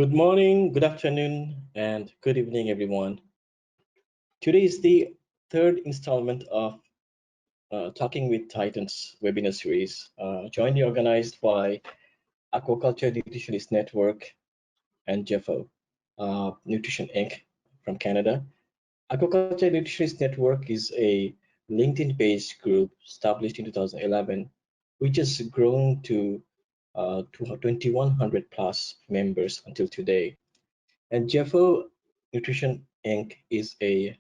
Good morning, good afternoon, and good evening, everyone. Today is the third installment of Talking with Titans webinar series, jointly organized by Aquaculture Nutritionists Network and Jefo, Nutrition Inc. from Canada. Aquaculture Nutritionists Network is a LinkedIn-based group established in 2011, which has grown to 2,100 plus members until today. And Jefo Nutrition Inc. is a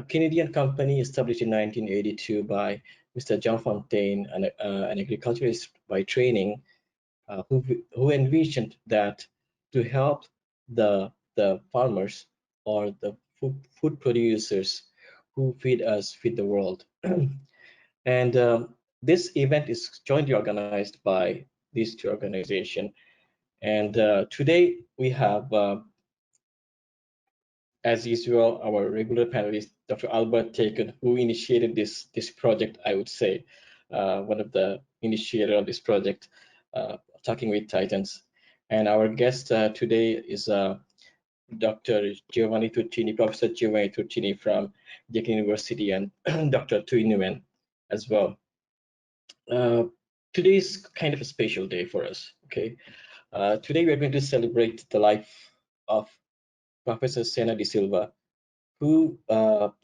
Canadian company established in 1982 by Mr. Jean Fontaine, an agriculturist by training, who envisioned that to help the farmers or the food producers who feed us, feed the world. And this event is jointly organized by these two organizations. And today we have as usual, our regular panelist, Dr. Albert Tacon, who initiated this project, I would say, one of the initiator of this project, Talking with Titans. And our guest today is Dr. Giovanni Turchini, Professor Giovanni Turchini from Deakin University, and Dr. Taurine M as well. Today is kind of a special day for us, okay? Today we are going to celebrate the life of Professor Sena de Silva, who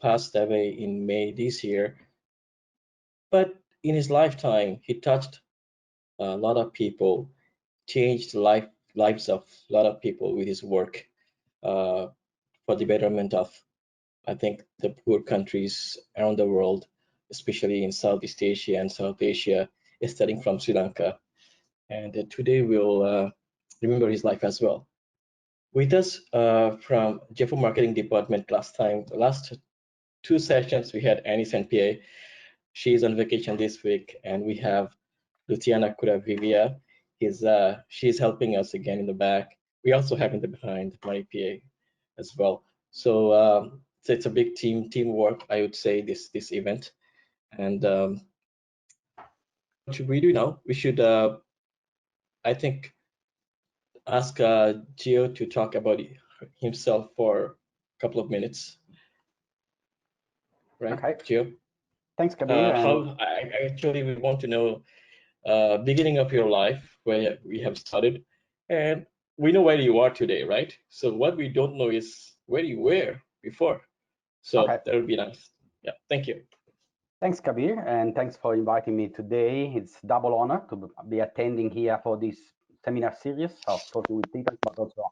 passed away in May this year. But in his lifetime, he touched a lot of people, changed lives of a lot of people with his work for the betterment of, I think, the poor countries around the world, especially in Southeast Asia and South Asia, starting from Sri Lanka. And today we'll remember his life as well. With us from Jefo Marketing Department last two sessions, we had Annie Saint-Pierre. She's on vacation this week, and we have Luciana Curavivia. She's helping us again in the back. We also have in the behind my PA as well. So it's a big teamwork, I would say, this event. And what should we do now? We should, I think, ask Gio to talk about himself for a couple of minutes. Right, okay. Gio? Thanks, Kabir. I actually we want to know beginning of your life, where we have started, and we know where you are today, right? So what we don't know is where you were before. So okay. that would be nice. Yeah, thank you. Thanks, Kabir, and thanks for inviting me today. It's double honor to be attending here for this seminar series of Talking with Titans, but also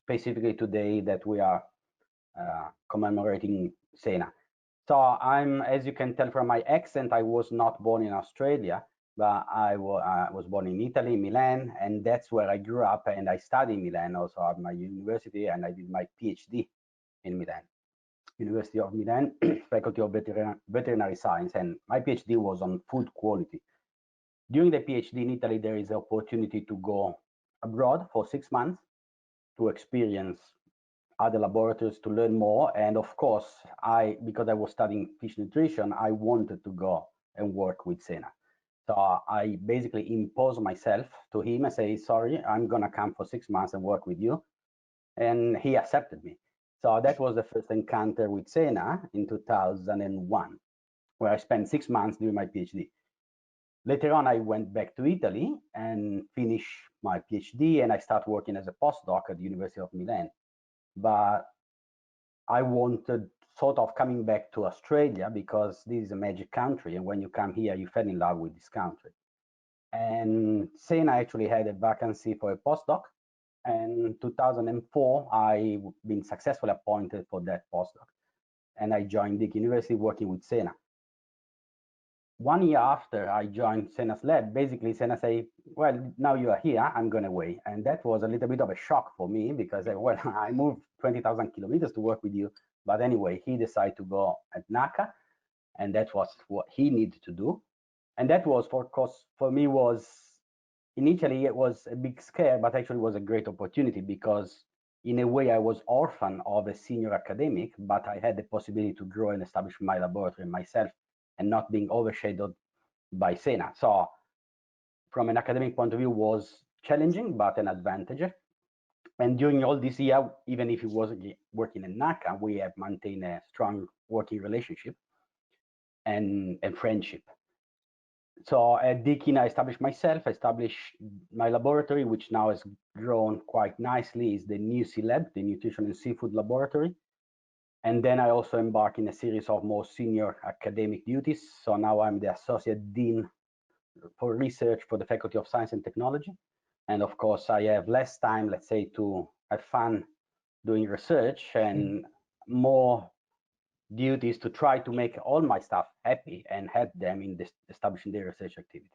specifically today that we are commemorating Sena. So I'm, as you can tell from my accent, I was not born in Australia, but I was born in Italy, Milan, and that's where I grew up, and I studied in Milan also at my university, and I did my PhD in Milan. University of Milan, Faculty of Veterinary Science, and my PhD was on food quality. During the PhD in Italy, there is an opportunity to go abroad for 6 months to experience other laboratories, to learn more. And of course, because I was studying fish nutrition, I wanted to go and work with Sena. So I basically imposed myself to him and say, sorry, I'm gonna come for 6 months and work with you. And he accepted me. So that was the first encounter with Sena in 2001, where I spent 6 months doing my PhD. Later on, I went back to Italy and finished my PhD, and I started working as a postdoc at the University of Milan. But I wanted sort of coming back to Australia because this is a magic country, and when you come here, you fell in love with this country. And Sena actually had a vacancy for a postdoc, and in 2004, I've been successfully appointed for that postdoc. And I joined Deakin University working with Sena. 1 year after I joined Sena's lab, basically Sena said, well, now you are here, I'm going away. And that was a little bit of a shock for me because, well, I moved 20,000 kilometers to work with you. But anyway, he decided to go at NACA, and that was what he needed to do. And that was, of course, for me was, initially it was a big scare, but actually was a great opportunity because in a way I was orphan of a senior academic, but I had the possibility to grow and establish my laboratory myself and not being overshadowed by Sena. So from an academic point of view was challenging, but an advantage. And during all this year, even if he wasn't working in NACA, we have maintained a strong working relationship and friendship. So at Deakin, I established myself, I established my laboratory, which now has grown quite nicely, is the NUSI Lab, the Nutrition and Seafood Laboratory. And then I also embarked in a series of more senior academic duties. So now I'm the Associate Dean for Research for the Faculty of Science and Technology. And of course, I have less time, let's say, to have fun doing research and more duties to try to make all my staff happy and help them in establishing their research activities.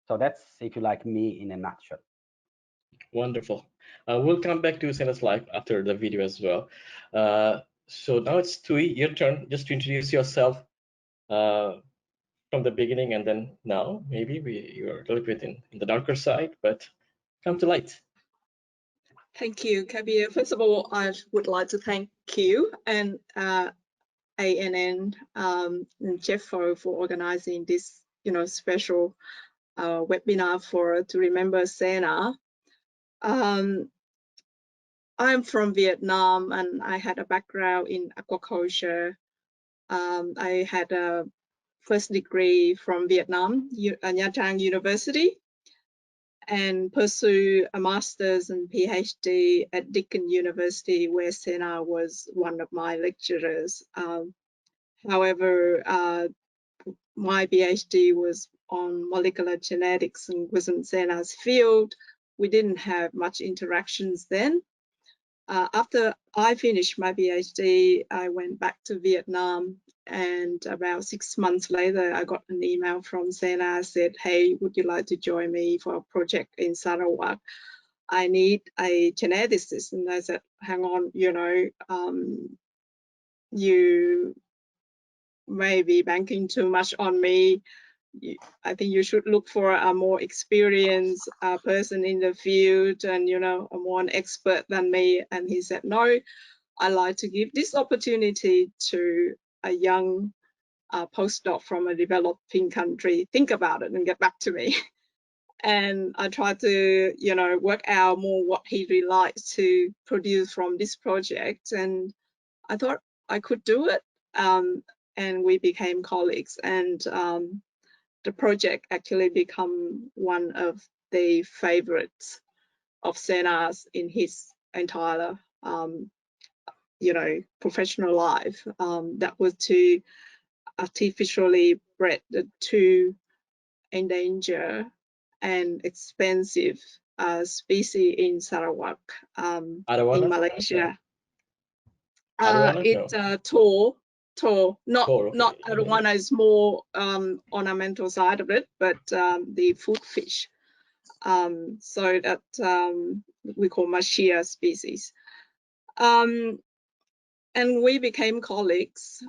So that's, if you like, me in a nutshell. Wonderful. We'll come back to Sena's life after the video as well. So now it's Tui, your turn, just to introduce yourself from the beginning and then now. Maybe you're a little bit in the darker side, but come to light. Thank you, Kabir. First of all, I would like to thank you and ANN Jefo for organizing this, special webinar to remember Sena. I'm from Vietnam and I had a background in aquaculture. I had a first degree from Vietnam, Nha Trang University, and pursue a master's and PhD at Deakin University, where Sena was one of my lecturers. However, my PhD was on molecular genetics and wasn't Sena's field. We didn't have much interactions then. After I finished my PhD, I went back to Vietnam, and about 6 months later, I got an email from Sena, said, hey, would you like to join me for a project in Sarawak? I need a geneticist. And I said, hang on, you may be banking too much on me. I think you should look for a more experienced person in the field and, a more an expert than me. And he said, no, I like to give this opportunity to a young postdoc from a developing country. Think about it and get back to me. And I tried to, work out more what he really likes to produce from this project. And I thought I could do it. And we became colleagues. And the project actually become one of the favorites of Sena's in his entire, professional life. That was to artificially bred the two endangered and expensive species in Sarawak, in Malaysia. It's Tor, not arowana is more ornamental side of it, but the food fish. So that we call Mashia species. And we became colleagues.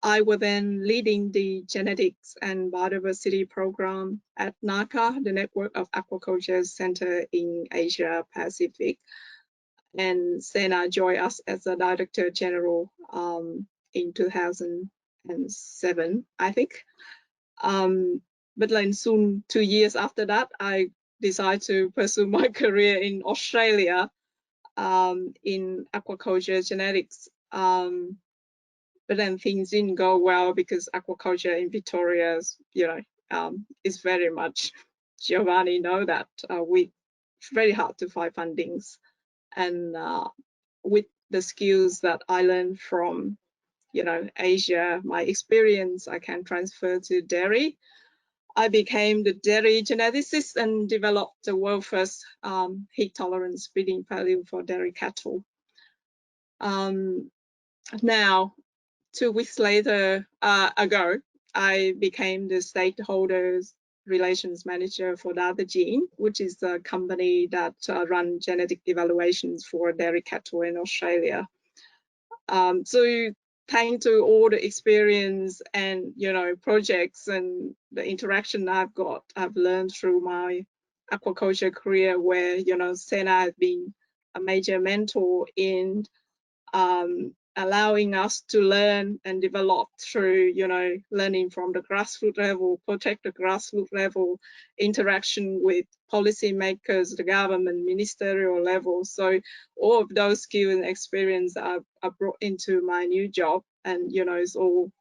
I was then leading the genetics and biodiversity program at NACA, the Network of Aquaculture Center in Asia Pacific. And Sena joined us as a Director General in 2007, I think. But then soon, 2 years after that, I decided to pursue my career in Australia in aquaculture genetics. But then things didn't go well because aquaculture in Victoria, is very much, Giovanni know that, it's very hard to find fundings. And with the skills that I learned from, Asia, my experience, I can transfer to dairy. I became the dairy geneticist and developed the world first heat tolerance breeding value for dairy cattle. Now, 2 weeks ago, I became the stakeholders relations manager for Dietary, which is the company that run genetic evaluations for dairy cattle in Australia. So thanks to all the experience and projects and the interaction I've learned through my aquaculture career, where Sena has been a major mentor in allowing us to learn and develop through, learning from the grassroots level, protect the grassroots level, interaction with policymakers, the government, ministerial level. So all of those skills and experience are brought into my new job, and it's all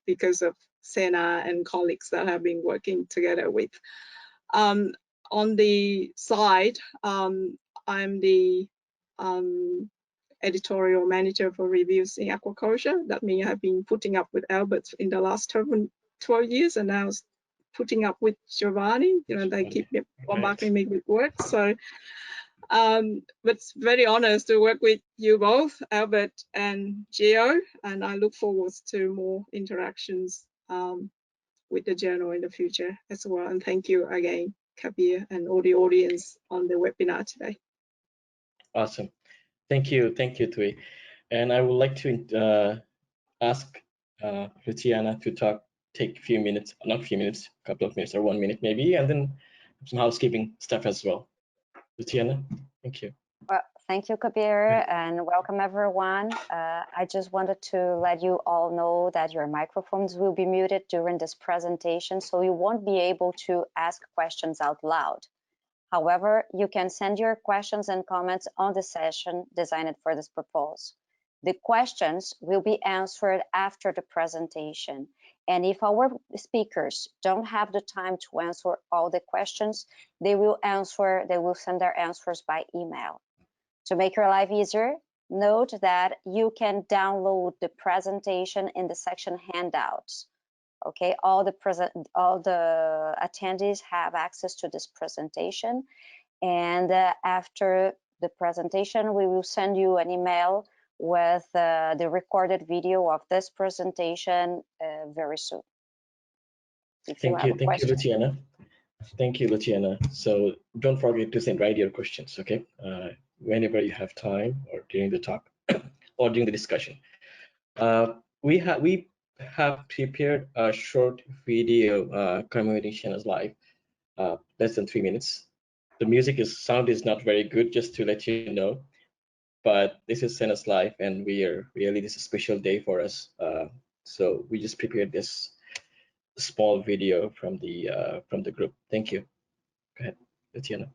because of Sena and colleagues that I've been working together with. On the side, I'm the editorial manager for reviews in aquaculture. That means I've been putting up with Albert in the last 12 years, and now putting up with Giovanni. They keep bombarding me with work. So, but it's very honest to work with you both, Albert and Gio, and I look forward to more interactions with the journal in the future as well. And thank you again, Kabir, and all the audience on the webinar today. Awesome. Thank you, Tui. And I would like to ask Luciana to take a few minutes, not a few minutes, a couple of minutes or 1 minute maybe, and then some housekeeping stuff as well. Luciana, thank you. Well, thank you, Kabir, and welcome everyone. I just wanted to let you all know that your microphones will be muted during this presentation, so you won't be able to ask questions out loud. However, you can send your questions and comments on the session designed for this purpose. The questions will be answered after the presentation. And if our speakers don't have the time to answer all the questions, they will send their answers by email. To make your life easier, note that you can download the presentation in the section handouts. Okay, all the attendees have access to this presentation, and after the presentation, we will send you an email with the recorded video of this presentation very soon. Thank you, Luciana. Thank you, Luciana. So don't forget to write your questions, okay? Whenever you have time, or during the talk, or during the discussion. We have prepared a short video communication as live, less than 3 minutes. The sound is not very good, just to let you know. But this is Sena's live, and this is a special day for us. So we just prepared this small video from the group. Thank you. Go ahead, Luciana.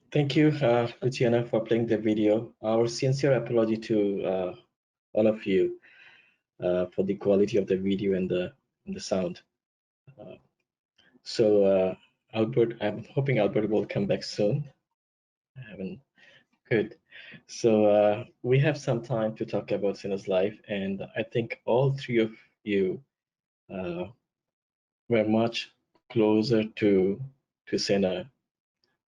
Thank you, Luciana, for playing the video. Our sincere apology to all of you for the quality of the video and the sound. Albert, I'm hoping Albert will come back soon. I haven't. Good. So we have some time to talk about Senna's life, and I think all three of you were much closer to Senna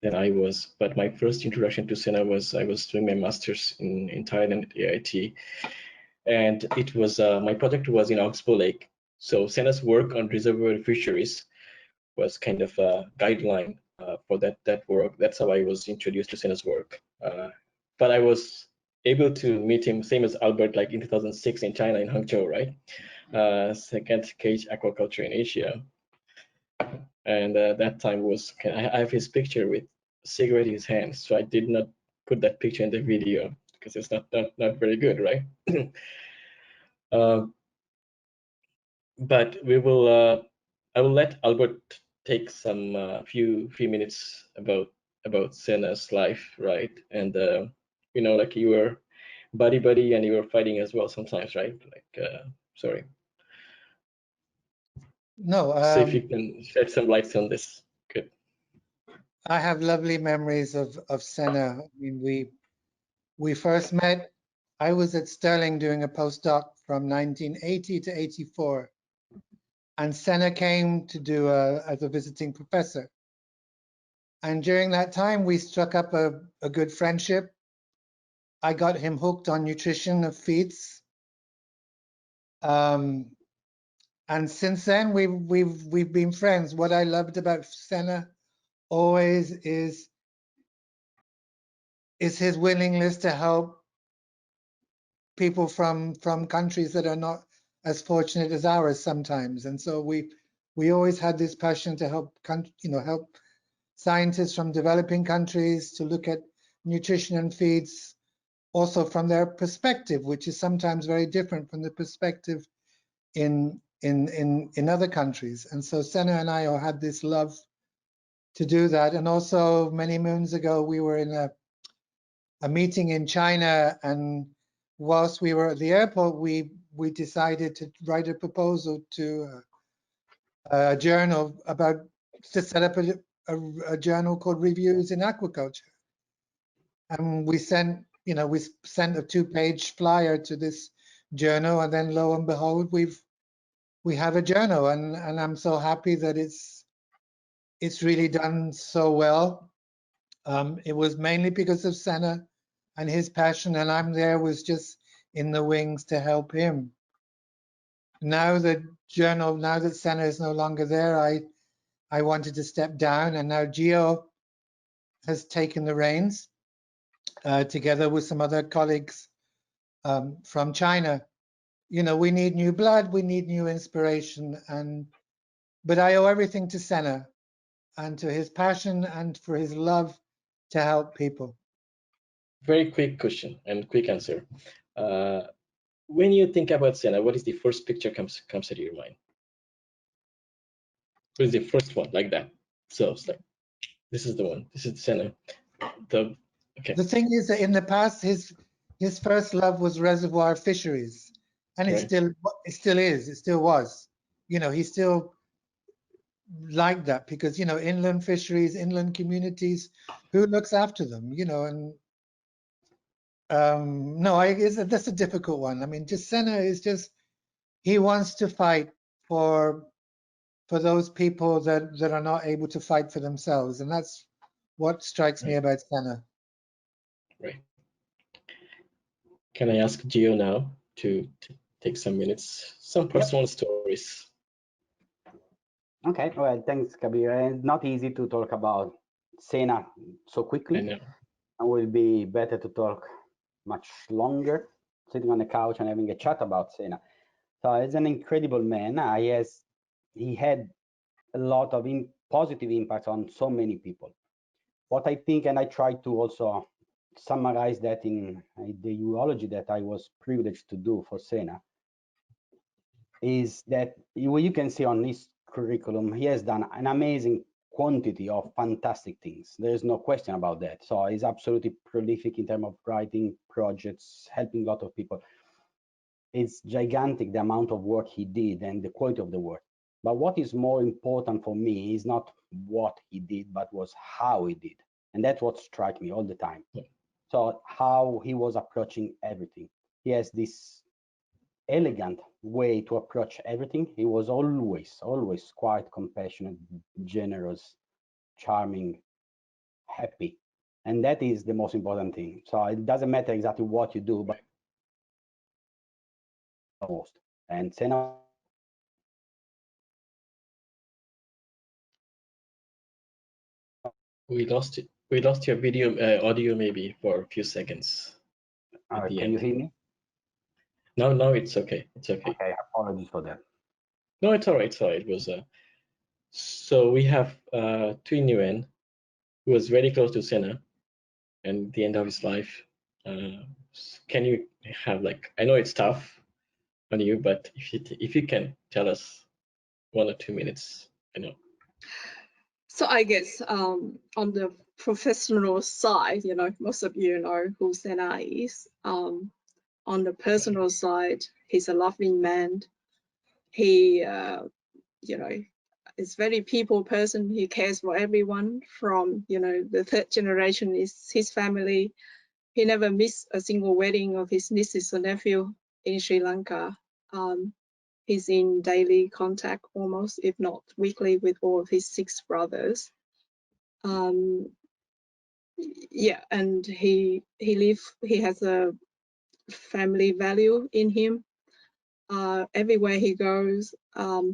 than I was. But my first introduction to Senna was I was doing my master's in Thailand at AIT, and it was my project was in Oxbow Lake. So Senna's work on reservoir fisheries was kind of a guideline for that work. That's how I was introduced to Senna's work. But I was able to meet him, same as Albert, like in 2006 in China, in Hangzhou, right? Second cage aquaculture in Asia. And that time was, I have his picture with a cigarette in his hand, so I did not put that picture in the video because it's not very good, right? But we will, I will let Albert take some few minutes about Senna's life, right? And you know, like you were buddy and you were fighting as well sometimes, right? Like, sorry. No. So if you can shed some lights on this, good. I have lovely memories of Senna. I mean, we first met. I was at Stirling doing a postdoc from 1980 to 84, and Senna came to do as a visiting professor. And during that time, we struck up a good friendship. I got him hooked on nutrition of feeds, and since then we've been friends. What I loved about Senna always is his willingness to help people from countries that are not as fortunate as ours sometimes. And so we always had this passion to help help scientists from developing countries to look at nutrition and feeds also from their perspective, which is sometimes very different from the perspective in other countries. And so Senna and I all had this love to do that. And also many moons ago, we were in a meeting in China, and whilst we were at the airport, we decided to write a proposal to a journal to set up a journal called Reviews in Aquaculture. And we sent a 2-page flyer to this journal, and then lo and behold, we have a journal, and I'm so happy that it's really done so well. It was mainly because of Senna and his passion, and I'm there was just in the wings to help him. Now that Senna is no longer there, I wanted to step down, and now Gio has taken the reins together with some other colleagues from China. You know, we need new blood, we need new inspiration, but I owe everything to Senna and to his passion and for his love to help people. Very quick question and quick answer. When you think about Senna, what is the first picture comes to your mind? What is the first one like that? So it's like, this is the one. This is Senna. Okay. The thing is that in the past, his first love was reservoir fisheries, and it still is. It still was. You know, he still liked that because inland fisheries, inland communities, who looks after them? You know, and no, that's a difficult one. I mean, just Senna is just he wants to fight for those people that are not able to fight for themselves, and that's what strikes me about Senna. Right. Can I ask Gio now to take some minutes, some personal stories? Okay, well, thanks, Kabir. It's not easy to talk about Senna so quickly. I know. It will be better to talk much longer, sitting on the couch and having a chat about Senna. So he's an incredible man. He had a lot of positive impact on so many people. what I think, and I try to also summarize that in the urology that I was privileged to do for Sena, is that you can see on his curriculum, he has done an amazing quantity of fantastic things. There is no question about that. So he's absolutely prolific in terms of writing projects, helping a lot of people. It's gigantic, the amount of work he did and the quality of the work. But what is more important for me is not what he did, but was how he did. And that's what struck me all the time. So how he was approaching everything. He has this elegant way to approach everything. He was always quite compassionate, generous, charming, happy. And that is the most important thing. So it doesn't matter exactly what you do, but most. And Sena, We lost it. We lost your video audio maybe for a few seconds at the can end. you hear me? No, it's okay. It's okay. Okay, apologies for that. No, it's all right. It's all right. It was so we have Thuy Nguyen, who was very close to Sena, and the end of his life. Can you have I know it's tough on you, but if you can tell us 1 or 2 minutes, I know. So I guess on the professional side, most of you know who Sena is. On the personal side, he's a lovely man. He, is very people person. He cares for everyone from, the third generation is his family. He never missed a single wedding of his nieces or nephew in Sri Lanka. He's in daily contact almost, if not weekly, with all of his 6 brothers. Yeah, and he has a family value in him. Everywhere he goes,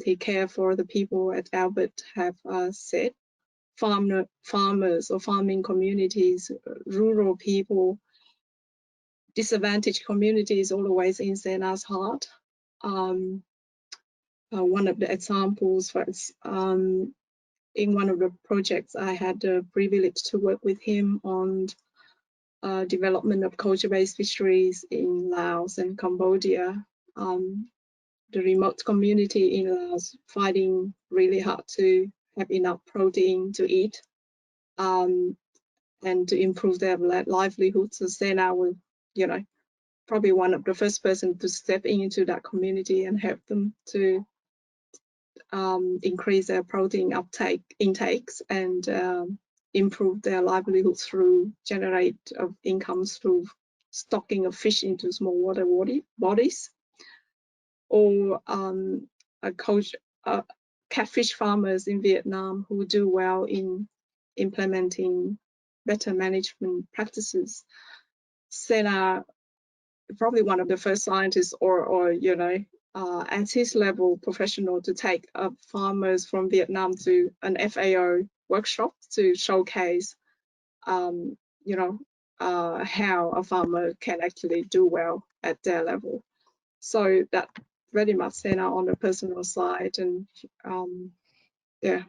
he cares for the people, as Albert have said, farmers or farming communities, rural people, disadvantaged communities, always in Sena's heart. One of the examples was in one of the projects, I had the privilege to work with him on development of culture-based fisheries in Laos and Cambodia. The remote community in Laos fighting really hard to have enough protein to eat and to improve their livelihood. So Sena will, probably one of the first person to step into that community and help them to increase their protein intakes and improve their livelihood through generate of incomes through stocking of fish into small water bodies, or catfish farmers in Vietnam who do well in implementing better management practices. Sena, probably one of the first scientists or at his level professional to take farmers from Vietnam to an FAO workshop to showcase how a farmer can actually do well at their level. So that very much Sena on the personal side, and yeah,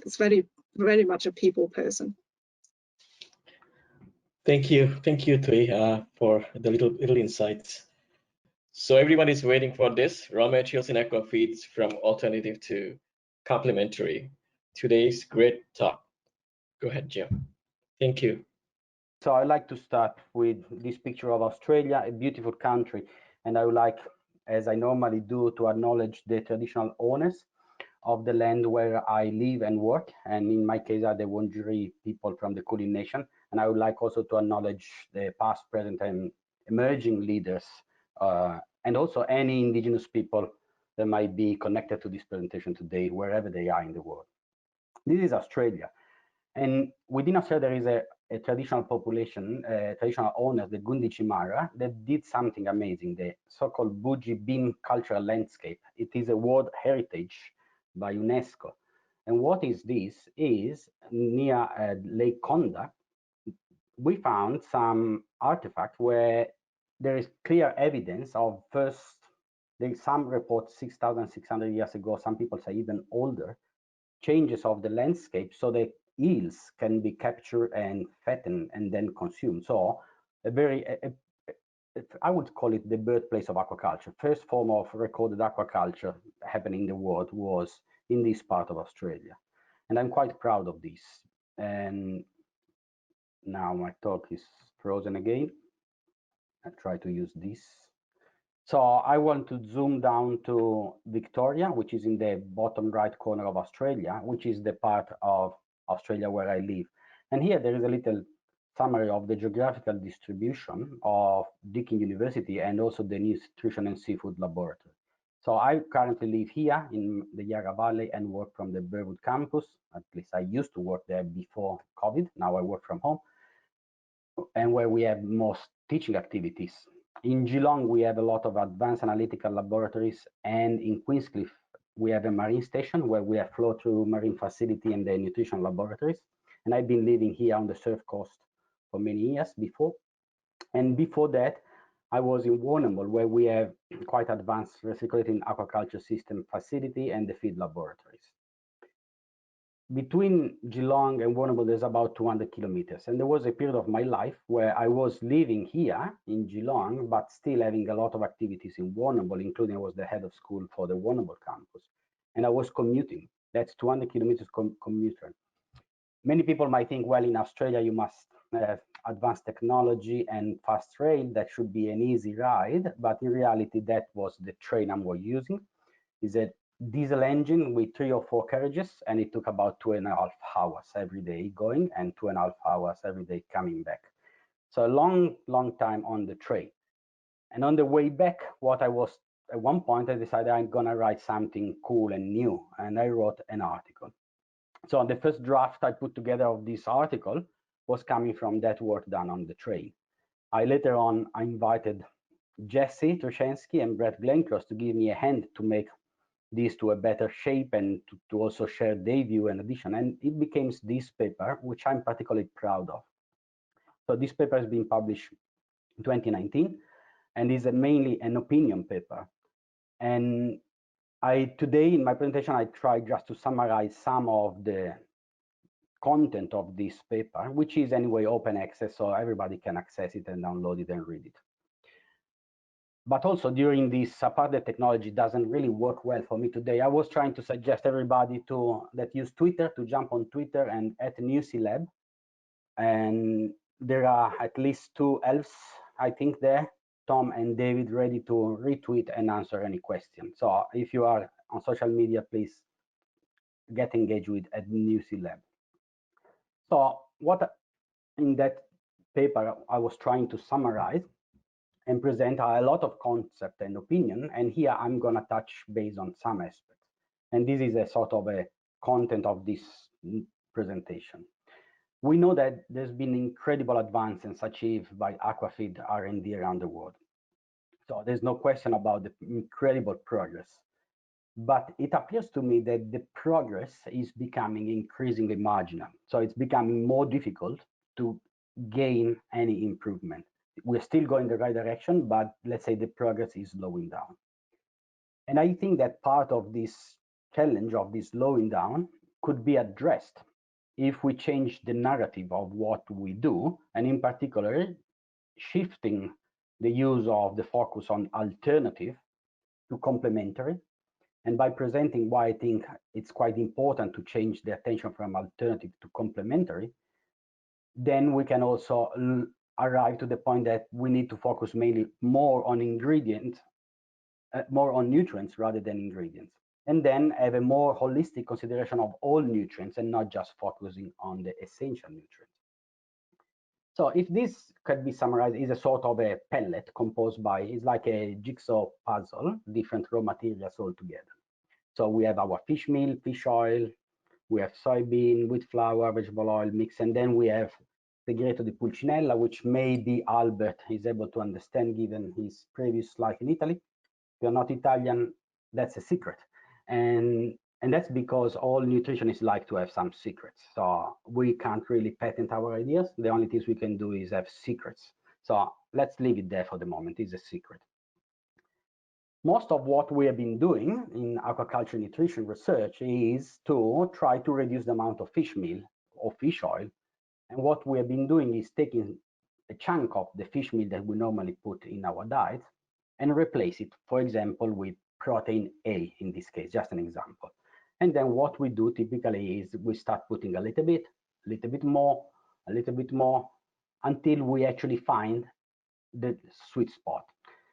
it's very much a people person. Thank you, Thuy, for the little insights. So everyone is waiting for this raw materials in aquafeeds from alternative to complementary. Today's great talk. Go ahead, Jeff. Thank you. So I like to start with this picture of Australia, a beautiful country, and I would like, as I normally do, to acknowledge the traditional owners of the land where I live and work, and in my case are the Wurundjeri people from the Kulin Nation. And I would like also to acknowledge the past, present, and emerging leaders, and also any indigenous people that might be connected to this presentation today, wherever they are in the world. This is Australia. And within Australia, there is a traditional population, traditional owners, the Gundi Chimara, that did something amazing, the so-called Buji Beam cultural landscape. It is a World Heritage by UNESCO. And what is this? Is near Lake Konda, we found some artifacts where there is clear evidence of some reports 6,600 years ago, some people say even older, changes of the landscape. So the eels can be captured and fattened and then consumed. So I would call it the birthplace of aquaculture. First form of recorded aquaculture happening in the world was in this part of Australia. And I'm quite proud of this. And now my talk is frozen again. I try to use this. So I want to zoom down to Victoria, which is in the bottom right corner of Australia, which is the part of Australia where I live. And here there is a little summary of the geographical distribution of Deakin University and also the Nutrition and Seafood Laboratory. So I currently live here in the Yarra Valley and work from the Burwood campus. At least I used to work there before COVID. Now I work from home, and where we have most teaching activities. In Geelong, we have a lot of advanced analytical laboratories, and in Queenscliff, we have a marine station where we have flow-through marine facility and the nutrition laboratories. And I've been living here on the Surf Coast for many years before. And before that, I was in Warrnambool, where we have quite advanced recirculating aquaculture system facility and the feed laboratories. Between Geelong and Warrnambool, there's about 200 kilometers. And there was a period of my life where I was living here in Geelong, but still having a lot of activities in Warrnambool, including I was the head of school for the Warrnambool campus. And I was commuting. That's 200 kilometers commuter. Many people might think, well, in Australia, you must have advanced technology and fast rail. That should be an easy ride. But in reality, that was the train I was using. Is a diesel engine with 3 or 4 carriages, and it took about 2.5 hours every day going and 2.5 hours every day coming back. So a long time on the train. And on the way back, at one point, I decided I'm gonna write something cool and new, and I wrote an article. So the first draft I put together of this article was coming from that work done on the train. Later on, I invited Jesse Trushansky and Brett Glencross to give me a hand to make this to a better shape and to also share their view and addition. And it became this paper, which I'm particularly proud of. So this paper has been published in 2019 and is mainly an opinion paper. And today in my presentation, I tried just to summarize some of the content of this paper, which is anyway open access, so everybody can access it and download it and read it. But also during this, apart the technology doesn't really work well for me today, I was trying to suggest everybody that use Twitter to jump on Twitter and @NewsElab. And there are at least 2 elves, I think there, Tom and David, ready to retweet and answer any question. So if you are on social media, please get engaged with @NewsElab. So what in that paper I was trying to summarize and present a lot of concept and opinion, and here I'm going to touch base on some aspects. And this is a sort of a content of this presentation. We know that there's been incredible advances achieved by aquafeed R&D around the world. So there's no question about the incredible progress. But it appears to me that the progress is becoming increasingly marginal. So it's becoming more difficult to gain any improvement. We're still going the right direction, but let's say the progress is slowing down. And I think that part of this challenge of this slowing down could be addressed if we change the narrative of what we do, and in particular, shifting the use of the focus on alternative to complementary. And by presenting why I think it's quite important to change the attention from alternative to complementary, then we can also arrive to the point that we need to focus mainly more on ingredients, more on nutrients rather than ingredients, and then have a more holistic consideration of all nutrients and not just focusing on the essential nutrients. So if this could be summarized, is a sort of a pellet composed by, it's like a jigsaw puzzle, different raw materials all together. So we have our fish meal, fish oil, we have soybean, wheat flour, vegetable oil mix, and then we have segreto di pulcinella, which maybe Albert is able to understand given his previous life in Italy. If you're not Italian, that's a secret. And that's because all nutritionists like to have some secrets. So we can't really patent our ideas. The only things we can do is have secrets. So let's leave it there for the moment. It's a secret. Most of what we have been doing in aquaculture nutrition research is to try to reduce the amount of fish meal or fish oil. And what we have been doing is taking a chunk of the fish meal that we normally put in our diet and replace it, for example, with protein A in this case, just an example. And then what we do typically is we start putting a little bit more, until we actually find the sweet spot.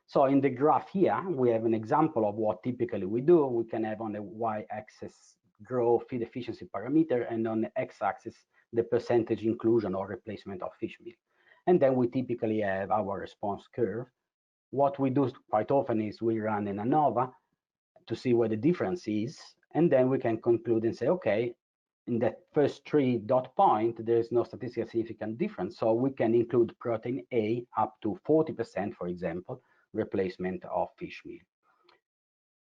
So in the graph here, we have an example of what typically we do. We can have on the y-axis grow feed efficiency parameter, and on the x-axis, the percentage inclusion or replacement of fish meal. And then we typically have our response curve. What we do quite often is we run an ANOVA to see where the difference is, and then we can conclude and say, okay, in that first 3 dot point, there is no statistically significant difference. So we can include protein A up to 40%, for example, replacement of fish meal.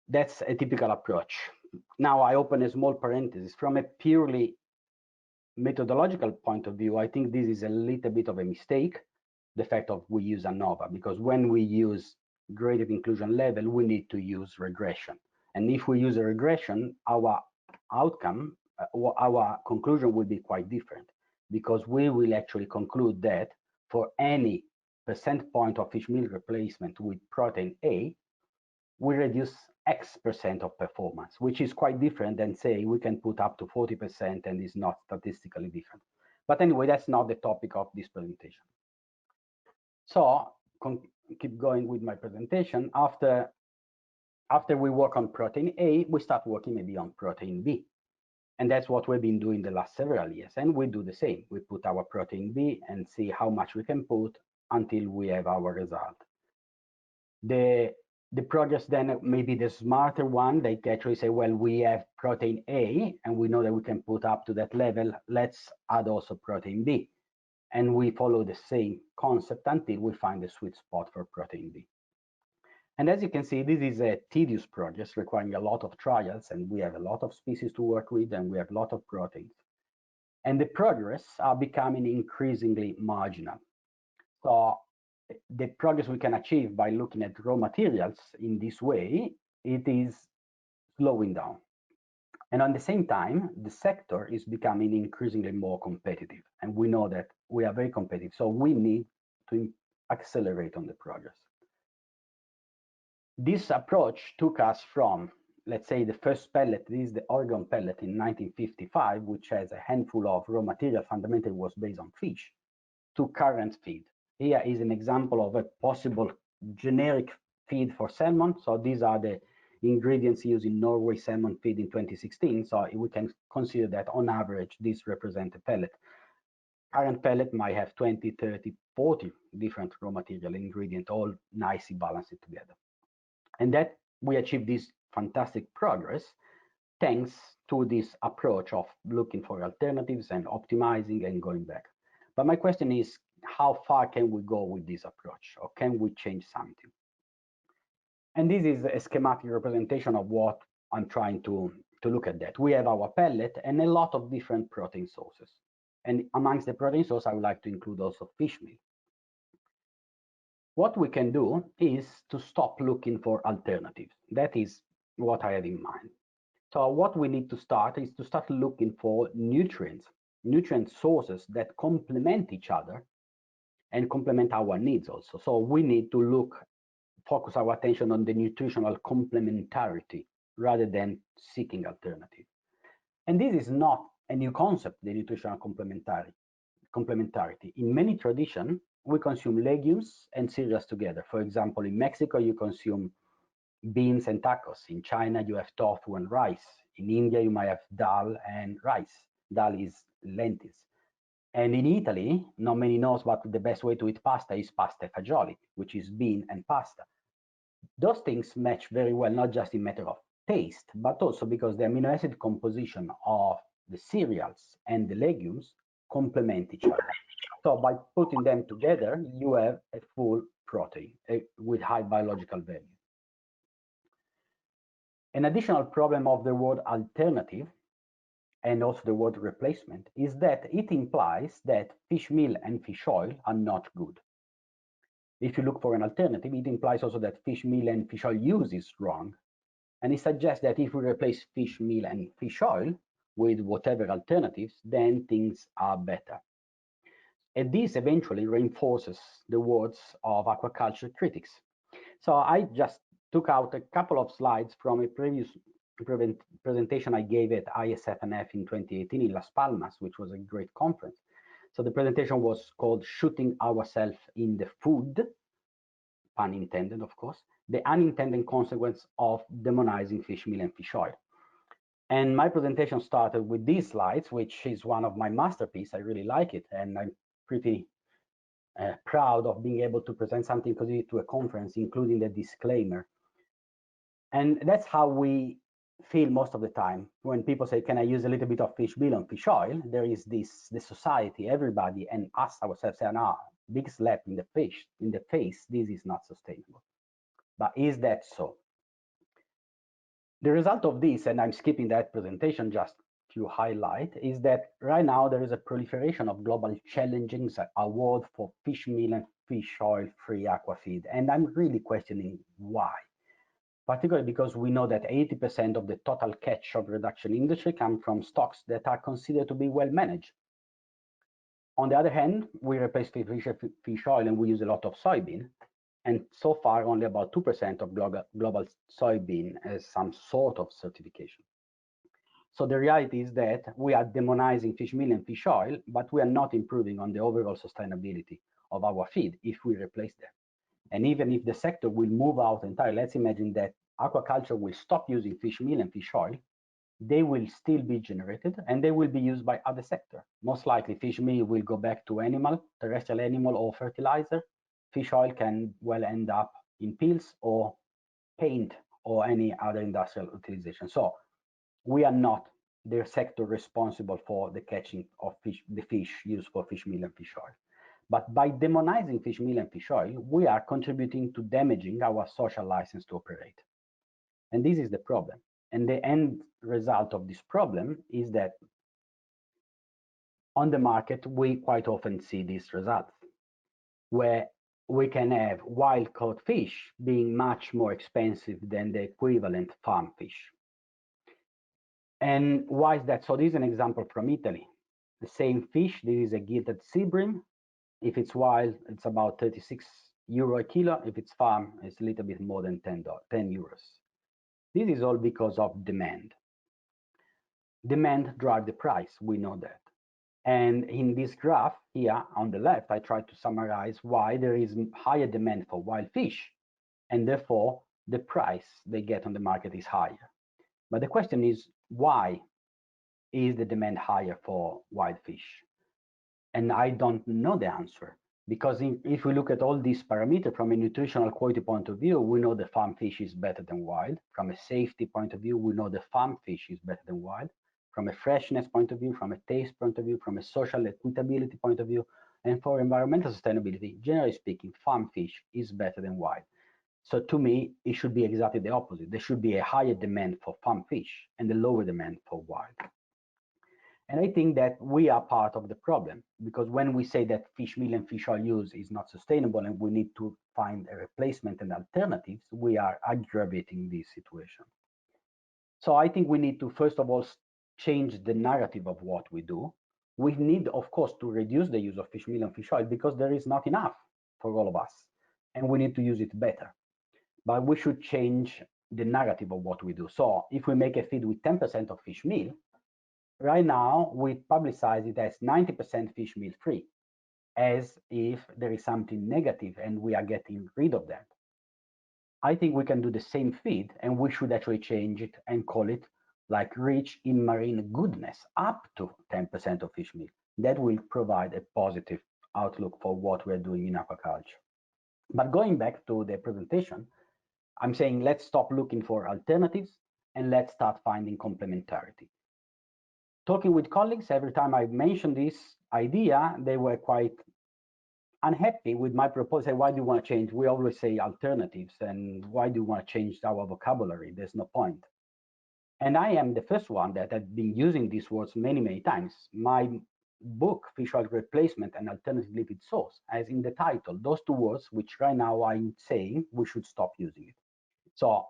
That's a typical approach. Now I open a small parenthesis. From a purely methodological point of view, I think this is a little bit of a mistake, the fact of we use ANOVA, because when we use graded inclusion level, we need to use regression. And if we use a regression, our outcome, our conclusion will be quite different, because we will actually conclude that for any percent point of fish meal replacement with protein A, we reduce X% of performance, which is quite different than say we can put up to 40% and is not statistically different. But anyway, that's not the topic of this presentation. So keep going with my presentation. After we work on protein A, we start working maybe on protein B. And that's what we've been doing the last several years. And we do the same. We put our protein B and see how much we can put until we have our result. The progress then, maybe the smarter one, they actually say, well, we have protein A and we know that we can put up to that level. Let's add also protein B. And we follow the same concept until we find the sweet spot for protein B. And as you can see, this is a tedious process requiring a lot of trials, and we have a lot of species to work with, and we have a lot of proteins. And the progress are becoming increasingly marginal. So the progress we can achieve by looking at raw materials in this way, it is slowing down. And at the same time, the sector is becoming increasingly more competitive. And we know that we are very competitive. So we need to accelerate on the progress. This approach took us from, let's say, the first pellet, this is the Oregon pellet in 1955, which has a handful of raw material, fundamentally was based on fish, to current feed. Here is an example of a possible generic feed for salmon. So these are the ingredients used in Norway salmon feed in 2016. So we can consider that on average, this represents a pellet. Current pellet might have 20, 30, 40 different raw material ingredients, all nicely balanced together. And that we achieved this fantastic progress thanks to this approach of looking for alternatives and optimizing and going back. But my question is, how far can we go with this approach, or can we change something? And this is a schematic representation of what I'm trying to look at that. We have our pellet and a lot of different protein sources. And amongst the protein sources, I would like to include also fish meal. What we can do is to stop looking for alternatives. That is what I have in mind. So what we need to start is to start looking for nutrient sources that complement each other and complement our needs also. So we need to focus our attention on the nutritional complementarity rather than seeking alternative. And this is not a new concept, the nutritional complementarity. In many traditions, we consume legumes and cereals together. For example, in Mexico, you consume beans and tacos. In China, you have tofu and rice. In India, you might have dal and rice. Dal is lentils. And in Italy, not many knows, but the best way to eat pasta is pasta e fagioli, which is bean and pasta. Those things match very well, not just in matter of taste, but also because the amino acid composition of the cereals and the legumes complement each other. So by putting them together, you have a full protein with high biological value. An additional problem of the word alternative and also the word replacement is that it implies that fish meal and fish oil are not good. If you look for an alternative, it implies also that fish meal and fish oil use is wrong. And it suggests that if we replace fish meal and fish oil, with whatever alternatives, then things are better. And this eventually reinforces the words of aquaculture critics. So I just took out a couple of slides from a previous presentation I gave at ISFNF in 2018 in Las Palmas, which was a great conference. So the presentation was called Shooting Ourselves in the Food, pun intended, of course, the unintended consequence of demonizing fish meal and fish oil. And my presentation started with these slides, which is one of my masterpieces. I really like it, and I'm pretty proud of being able to present something positive to a conference, including the disclaimer. And that's how we feel most of the time when people say, can I use a little bit of fish meal and fish oil? There is this, the society, everybody, and us ourselves say, no, big slap in the face, this is not sustainable. But is that so? The result of this, and I'm skipping that presentation just to highlight, is that right now there is a proliferation of global challenging award for fish meal and fish oil free aquafeed. And I'm really questioning why. Particularly because we know that 80% of the total catch of reduction industry come from stocks that are considered to be well managed. On the other hand, we replace fish oil and we use a lot of soybean. And so far, only about 2% of global soybean has some sort of certification. So the reality is that we are demonizing fish meal and fish oil, but we are not improving on the overall sustainability of our feed if we replace them. And even if the sector will move out entirely, let's imagine that aquaculture will stop using fish meal and fish oil, they will still be generated and they will be used by other sectors. Most likely fish meal will go back to terrestrial animal or fertilizer. Fish oil can well end up in pills or paint or any other industrial utilization. So we are not the sector responsible for the catching of fish, the fish used for fish meal and fish oil. But by demonizing fish meal and fish oil, we are contributing to damaging our social license to operate. And this is the problem. And the end result of this problem is that on the market, we quite often see these results, where we can have wild-caught fish being much more expensive than the equivalent farm fish. And why is that? So this is an example from Italy. The same fish, this is a gilded sea bream. If it's wild, it's about 36 euro a kilo. If it's farm, it's a little bit more than 10 euros. This is all because of demand. Demand drives the price, we know that. And in this graph here on the left, I try to summarize why there is higher demand for wild fish, and therefore the price they get on the market is higher. But the question is, why is the demand higher for wild fish? And I don't know the answer, because if we look at all these parameters from a nutritional quality point of view, we know the farm fish is better than wild. From a safety point of view, we know the farm fish is better than wild. From a freshness point of view, from a taste point of view, from a social equitability point of view, and for environmental sustainability, generally speaking, farm fish is better than wild. So to me, it should be exactly the opposite. There should be a higher demand for farm fish and a lower demand for wild. And I think that we are part of the problem, because when we say that fish meal and fish oil use is not sustainable and we need to find a replacement and alternatives, we are aggravating this situation. So I think we need to, first of all, change the narrative of what we do. We need, of course, to reduce the use of fish meal and fish oil because there is not enough for all of us, and we need to use it better. But we should change the narrative of what we do. So if we make a feed with 10% of fish meal, right now we publicize it as 90% fish meal free, as if there is something negative and we are getting rid of that. I think we can do the same feed and we should actually change it and call it like rich in marine goodness, up to 10% of fish meal. That will provide a positive outlook for what we're doing in aquaculture. But going back to the presentation, I'm saying let's stop looking for alternatives and let's start finding complementarity. Talking with colleagues, every time I mentioned this idea, they were quite unhappy with my proposal. Why do you want to change? We always say alternatives, and why do you want to change our vocabulary? There's no point. And I am the first one that had been using these words many, many times. My book, Fish Oil Replacement and Alternative Lipid Source, as in the title, those two words, which right now I'm saying we should stop using it. So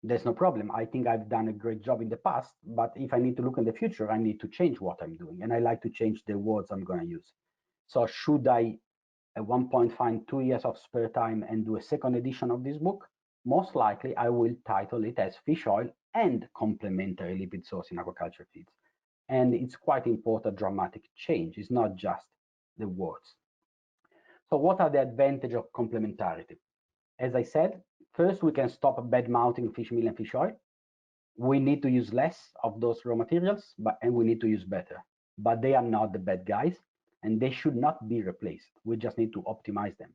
There's no problem. I think I've done a great job in the past, but if I need to look in the future, I need to change what I'm doing. And I like to change the words I'm going to use. So should I at one point find 2 years of spare time and do a second edition of this book? Most likely I will title it as Fish Oil and Complementary Lipid Source in Aquaculture Feeds. And it's quite important dramatic change. It's not just the words. So what are the advantages of complementarity? As I said, first, we can stop bad mouthing fish meal and fish oil. We need to use less of those raw materials, and we need to use better. But they are not the bad guys, and they should not be replaced. We just need to optimize them.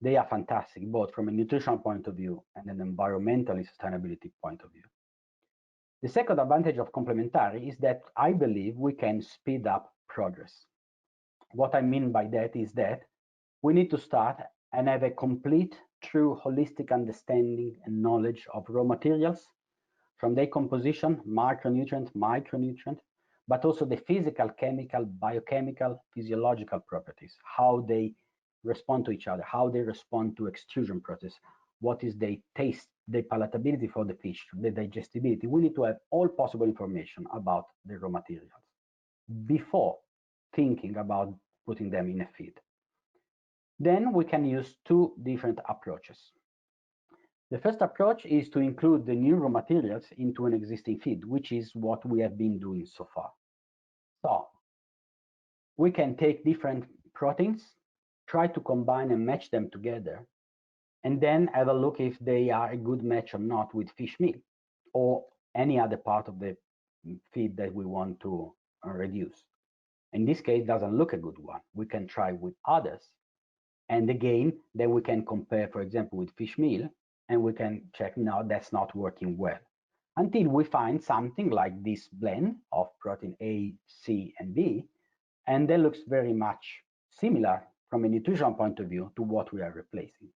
They are fantastic, both from a nutritional point of view and an environmental sustainability point of view. The second advantage of complementary is that I believe we can speed up progress. What I mean by that is that we need to start and have a complete, true, holistic understanding and knowledge of raw materials, from their composition, macronutrient, micronutrient, but also the physical, chemical, biochemical, physiological properties, how they respond to each other, how they respond to extrusion process, what is their taste, their palatability for the fish, the digestibility. We need to have all possible information about the raw materials before thinking about putting them in a feed. Then we can use two different approaches. The first approach is to include the new raw materials into an existing feed, which is what we have been doing so far. So we can take different proteins, try to combine and match them together, and then have a look if they are a good match or not with fish meal or any other part of the feed that we want to reduce. In this case, it doesn't look a good one. We can try with others. And again, then we can compare, for example, with fish meal, and we can check, no, that's not working well, until we find something like this blend of protein A, C, and B, and that looks very much similar from a nutritional point of view to what we are replacing.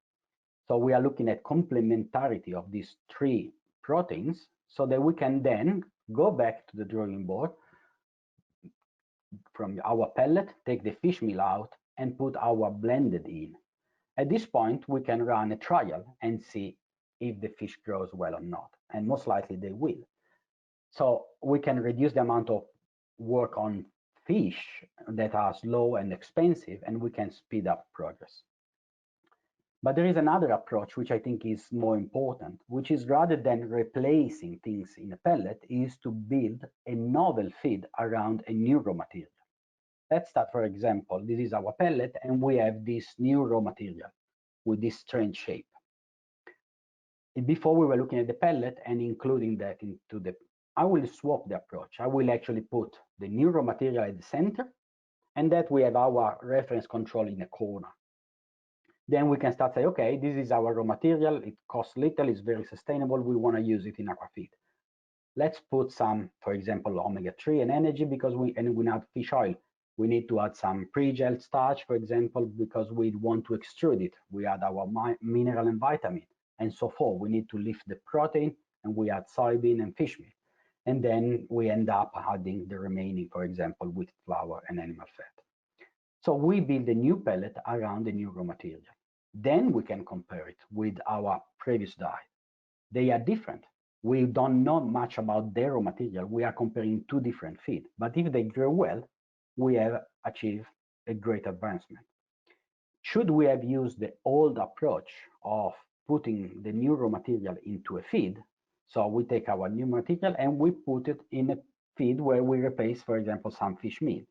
So we are looking at complementarity of these three proteins so that we can then go back to the drawing board from our pellet, take the fish meal out, and put our blended in. At this point, we can run a trial and see if the fish grows well or not, and most likely they will. So we can reduce the amount of work on fish that are slow and expensive, and we can speed up progress. But there is another approach which I think is more important, which is rather than replacing things in a pellet, is to build a novel feed around a new raw material. Let's start, for example, this is our pellet, and we have this new raw material with this strange shape. Before we were looking at the pellet and including that into the, I will swap the approach. I will actually put the new raw material at the center, and that we have our reference control in a corner. Then we can start say, okay, this is our raw material. It costs little, it's very sustainable. We want to use it in aquafeed. Let's put some, for example, omega-3 and energy, because we add fish oil. We need to add some pre-gel starch, for example, because we want to extrude it. We add our mineral and vitamin, and so forth. We need to lift the protein, and we add soybean and fish meal. And then we end up adding the remaining, for example, with flour and animal fat. So we build a new pellet around the new raw material. Then we can compare it with our previous diet. They are different. We don't know much about their raw material. We are comparing two different feed. But if they grow well, we have achieved a great advancement. Should we have used the old approach of putting the new raw material into a feed? So we take our new material and we put it in a feed where we replace, for example, some fish meal.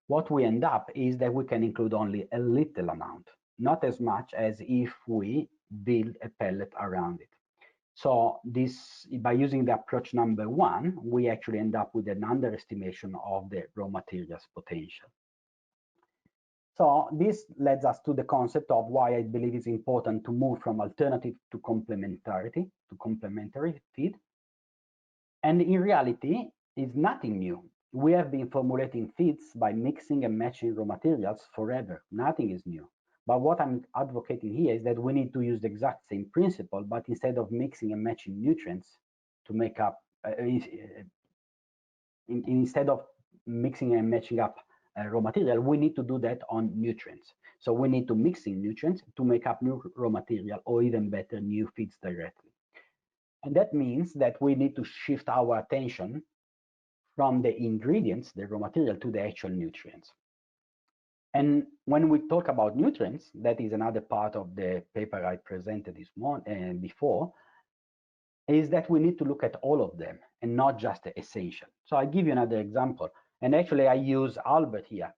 What we end up is that we can include only a little amount, not as much as if we build a pellet around it. So this, by using the approach number one, we actually end up with an underestimation of the raw materials potential. So this leads us to the concept of why I believe it's important to move from alternative to complementarity, to complementary feed. And in reality, it's nothing new. We have been formulating feeds by mixing and matching raw materials forever. Nothing is new. But what I'm advocating here is that we need to use the exact same principle, but instead of mixing and matching nutrients to make up, instead of mixing and matching up raw material, we need to do that on nutrients. So we need to mix in nutrients to make up new raw material, or even better, new feeds directly. And that means that we need to shift our attention from the ingredients, the raw material, to the actual nutrients. And when we talk about nutrients, that is another part of the paper I presented this morning before, is that we need to look at all of them and not just the essential. So I give you another example. And actually I use Albert here.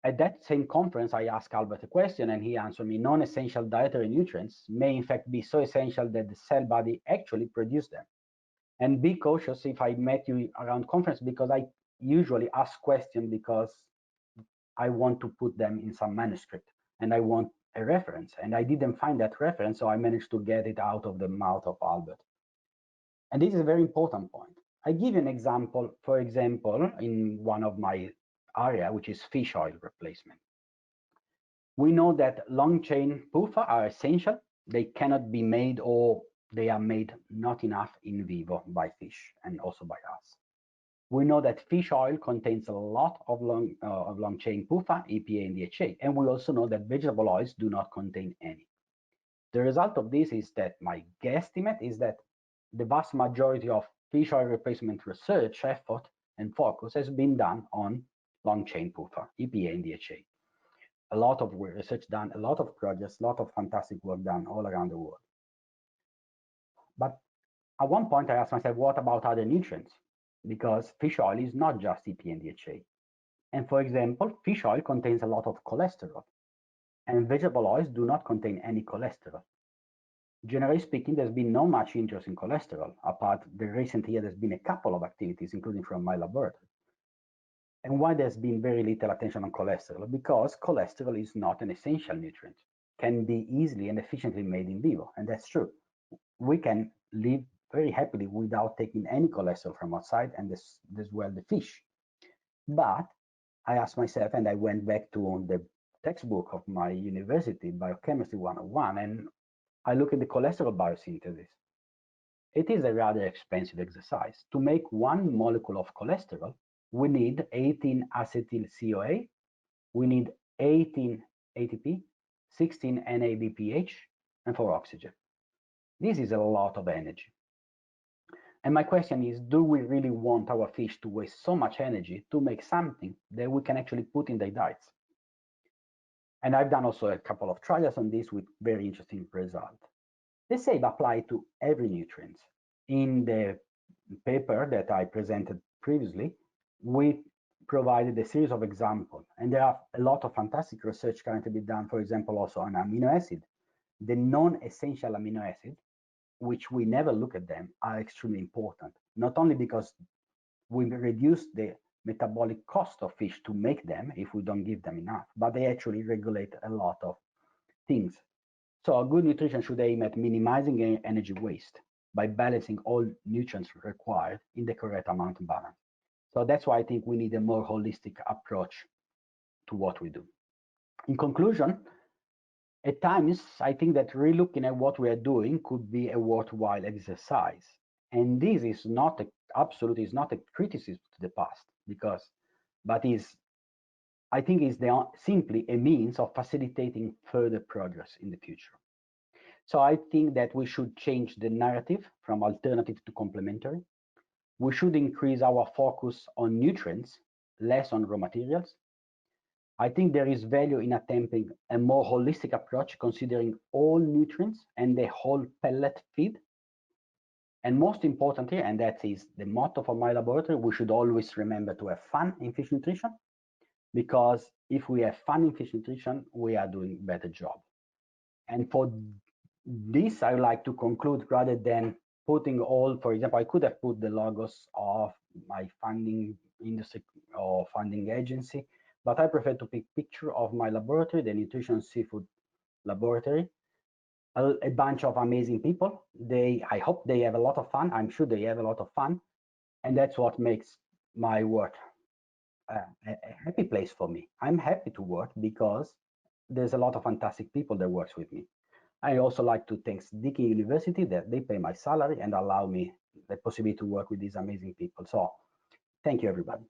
At that same conference, I asked Albert a question and he answered me, non-essential dietary nutrients may in fact be so essential that the cell body actually produces them. And be cautious if I met you around conference, because I usually ask questions because I want to put them in some manuscript and I want a reference. And I didn't find that reference, so I managed to get it out of the mouth of Albert. And this is a very important point. I give you an example, for example, in one of my area, which is fish oil replacement. We know that long chain PUFA are essential. They cannot be made, or they are made not enough in vivo by fish and also by us. We know that fish oil contains a lot of long chain PUFA, EPA, and DHA, and we also know that vegetable oils do not contain any. The result of this is that my guesstimate is that the vast majority of fish oil replacement research effort and focus has been done on long chain PUFA, EPA, and DHA. A lot of research done, a lot of projects, a lot of fantastic work done all around the world. But at one point I asked myself, what about other nutrients? Because fish oil is not just EPA and DHA. And for example, fish oil contains a lot of cholesterol, and vegetable oils do not contain any cholesterol. Generally speaking, there's been no much interest in cholesterol. Apart the recent year, there's been a couple of activities, including from my laboratory. And why there's been very little attention on cholesterol? Because cholesterol is not an essential nutrient, can be easily and efficiently made in vivo, and that's true. We can live very happily without taking any cholesterol from outside, and as well the fish. But I asked myself, and I went back to the textbook of my university, Biochemistry 101, and I look at the cholesterol biosynthesis. It is a rather expensive exercise. To make one molecule of cholesterol, we need 18 acetyl CoA, we need 18 ATP, 16 NADPH, and 4 oxygen. This is a lot of energy. And my question is, do we really want our fish to waste so much energy to make something that we can actually put in their diets? And I've done also a couple of trials on this with very interesting results. The same apply to every nutrient. In the paper that I presented previously, we provided a series of examples, and there are a lot of fantastic research currently being done, for example, also on amino acid. The non-essential amino acid, which we never look at them, are extremely important, not only because we reduce the metabolic cost of fish to make them if we don't give them enough, but they actually regulate a lot of things. So a good nutrition should aim at minimizing energy waste by balancing all nutrients required in the correct amount and balance. So that's why I think we need a more holistic approach to what we do. In conclusion, at times, I think that relooking at what we are doing could be a worthwhile exercise. And this is not absolutely is not a criticism to the past, but I think is simply a means of facilitating further progress in the future. So I think that we should change the narrative from alternative to complementary. We should increase our focus on nutrients, less on raw materials. I think there is value in attempting a more holistic approach, considering all nutrients and the whole pellet feed. And most importantly, and that is the motto for my laboratory, we should always remember to have fun in fish nutrition, because if we have fun in fish nutrition, we are doing a better job. And for this, I would like to conclude, rather than putting all, for example, I could have put the logos of my funding industry or funding agency, but I prefer to pick picture of my laboratory, the Nutrition Seafood Laboratory. A bunch of amazing people. I hope they have a lot of fun. I'm sure they have a lot of fun. And that's what makes my work a happy place for me. I'm happy to work because there's a lot of fantastic people that works with me. I also like to thank Deakin University that they pay my salary and allow me the possibility to work with these amazing people. So thank you, everybody.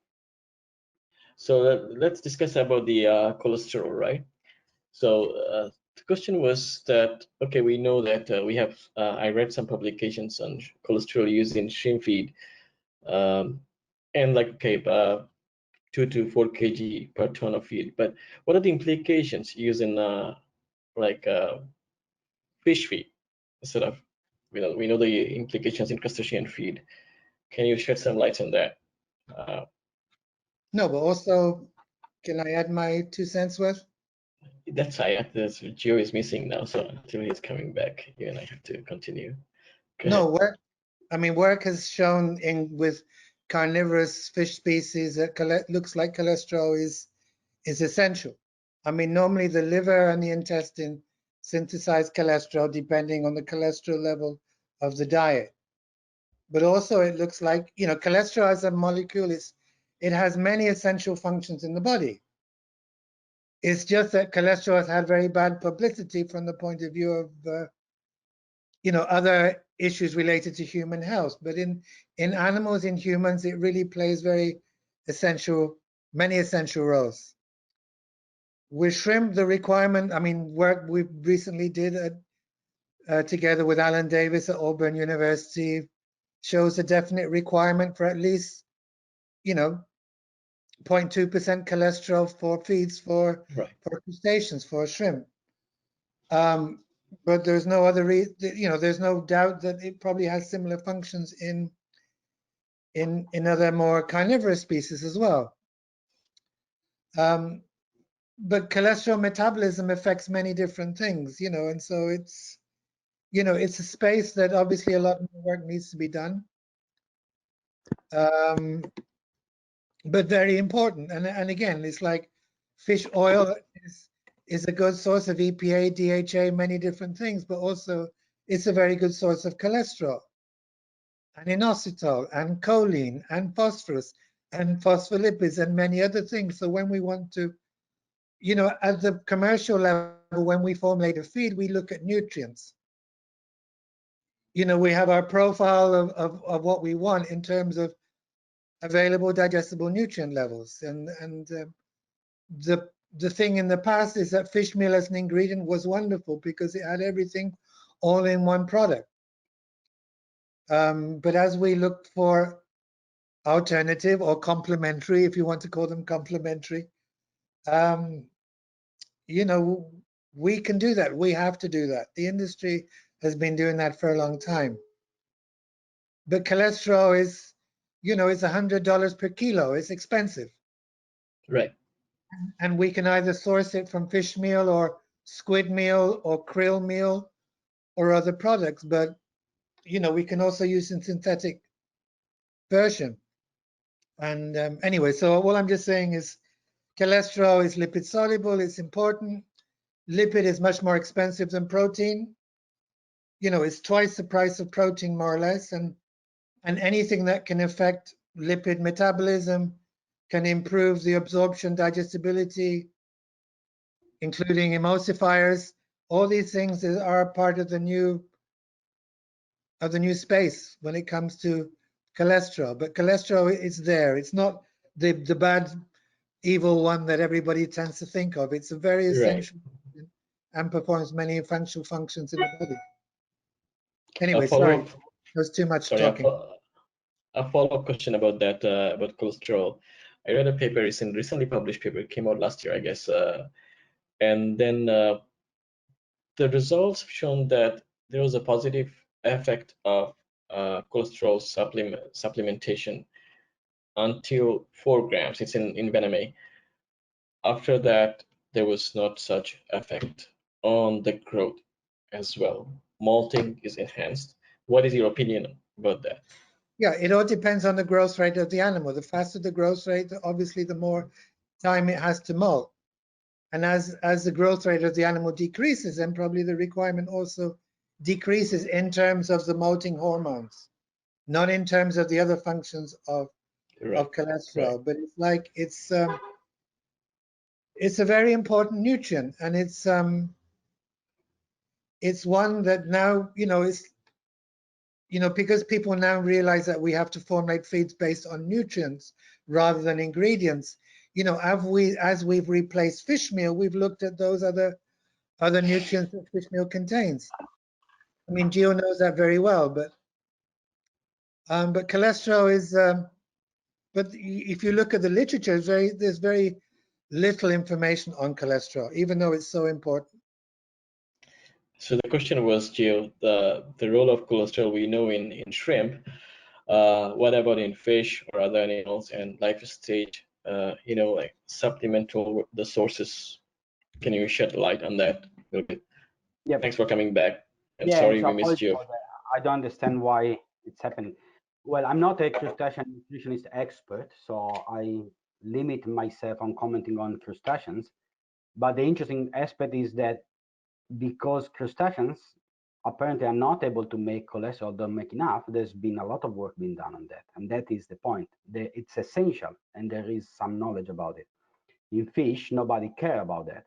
So let's discuss about the cholesterol, right? So the question was that, okay, we know that we have, I read some publications on cholesterol used in shrimp feed, and like, okay, 2 to 4 kg per ton of feed. But what are the implications using like fish feed instead of, we know the implications in crustacean feed. Can you shed some light on that? No, but also, can I add my 2 cents worth? That's Gio is missing now, so until he's coming back, you and I have to continue. No, work has shown with carnivorous fish species that looks like cholesterol is essential. I mean, normally the liver and the intestine synthesize cholesterol depending on the cholesterol level of the diet. But also it looks like, cholesterol as a molecule, it has many essential functions in the body. It's just that cholesterol has had very bad publicity from the point of view of, other issues related to human health. But in animals, in humans, it really plays many essential roles. With shrimp, the requirement, work we recently did together with Alan Davis at Auburn University shows a definite requirement for at least, 0.2% cholesterol for feeds for crustaceans, for shrimp. But there's no other there's no doubt that it probably has similar functions in other more carnivorous species as well. But cholesterol metabolism affects many different things, and so it's a space that obviously a lot more work needs to be done, but very important. And again, it's like fish oil is a good source of EPA, DHA, many different things, but also it's a very good source of cholesterol and inositol and choline and phosphorus and phospholipids and many other things. So when we want to, at the commercial level, when we formulate a feed, we look at nutrients. We have our profile of what we want in terms of available digestible nutrient levels. And the thing in the past is that fish meal as an ingredient was wonderful because it had everything all in one product. But as we look for alternative or complementary, if you want to call them complementary, we can do that. We have to do that. The industry has been doing that for a long time. But cholesterol is, it's $100 per kilo. It's expensive. Right. And we can either source it from fish meal or squid meal or krill meal or other products. But, we can also use a synthetic version. And anyway, so all I'm just saying is cholesterol is lipid soluble. It's important. Lipid is much more expensive than protein. It's twice the price of protein, more or less. And anything that can affect lipid metabolism can improve the absorption, digestibility, including emulsifiers. All these things are part of the new space when it comes to cholesterol. But cholesterol is there. It's not the bad, evil one that everybody tends to think of. It's a very essential and performs many functional functions in the body. Anyway, sorry, there's too much talking. A follow-up question about that, about cholesterol. I read a paper, recently published paper, it came out last year, I guess, and then the results have shown that there was a positive effect of cholesterol supplementation until 4 grams. It's in Bename. After that, there was not such effect on the growth as well. Malting is enhanced. What is your opinion about that? Yeah, it all depends on the growth rate of the animal. The faster the growth rate, obviously, the more time it has to molt. And as the growth rate of the animal decreases, then probably the requirement also decreases in terms of the molting hormones, not in terms of the other functions of cholesterol. Right. But it's like it's a very important nutrient, and it's one that now is because people now realize that we have to formulate feeds based on nutrients rather than ingredients. As we've replaced fish meal, we've looked at those other other nutrients that fish meal contains. I mean, Gio knows that very well, but cholesterol is, but if you look at the literature, there's very little information on cholesterol, even though it's so important. So the question was, Gio, the role of cholesterol we know in shrimp. What about in fish or other animals and life stage? You know, like supplemental the sources. Can you shed light on that a little bit? Yeah. Thanks for coming back. I'm Yeah, sorry so we missed you. I don't understand why it's happening. Well, I'm not a crustacean nutritionist expert, so I limit myself on commenting on crustaceans. But the interesting aspect is that because crustaceans apparently are not able to make cholesterol, don't make enough, there's been a lot of work being done on that. And that is the point. It's essential, and there is some knowledge about it. In fish, nobody cared about that.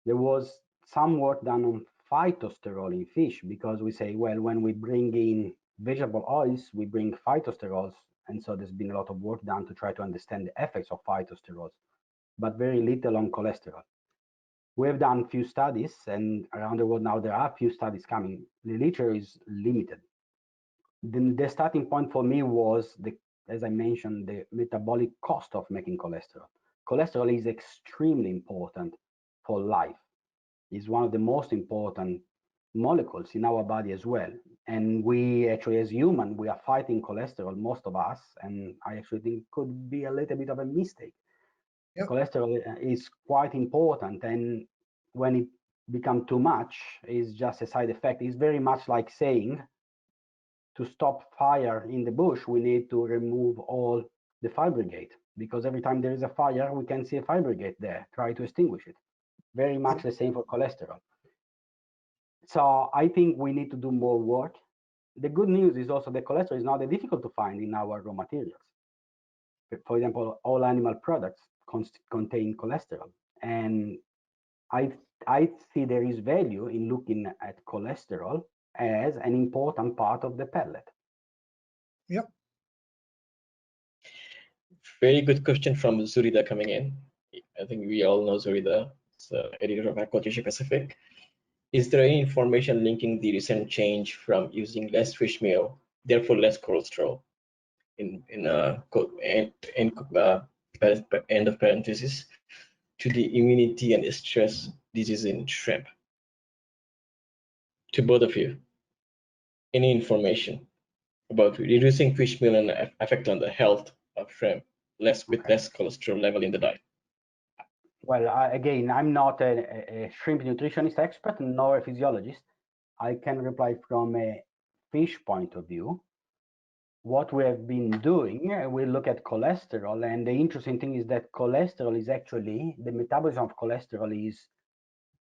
There was some work done on phytosterol in fish, because we say, well, when we bring in vegetable oils, we bring phytosterols. And so there's been a lot of work done to try to understand the effects of phytosterols, but very little on cholesterol. We have done a few studies, and around the world now there are a few studies coming. The literature is limited. The starting point for me was, as I mentioned, the metabolic cost of making cholesterol. Cholesterol is extremely important for life. It's one of the most important molecules in our body as well. And we actually, as humans, we are fighting cholesterol, most of us, and I actually think it could be a little bit of a mistake. Yep. Cholesterol is quite important, and when it becomes too much, it's just a side effect. It's very much like saying, to stop fire in the bush, we need to remove all the fire brigade, because every time there is a fire, we can see a fire brigade there, try to extinguish it. Very much the same for cholesterol. So I think we need to do more work. The good news is also that cholesterol is not that difficult to find in our raw materials. For example, all animal products contain cholesterol, and I see there is value in looking at cholesterol as an important part of the pellet. Yep. Very good question from Zurida coming in. I think we all know Zurida, the editor of Aquaculture Pacific. Is there any information linking the recent change from using less fish meal, therefore less cholesterol, end of parenthesis, to the immunity and stress disease in shrimp? To both of you, any information about reducing fish meal and effect on the health of shrimp, with less cholesterol level in the diet? Well, again, I'm not a shrimp nutritionist expert nor a physiologist. I can reply from a fish point of view. What we have been doing, we look at cholesterol, and the interesting thing is that cholesterol is actually, the metabolism of cholesterol is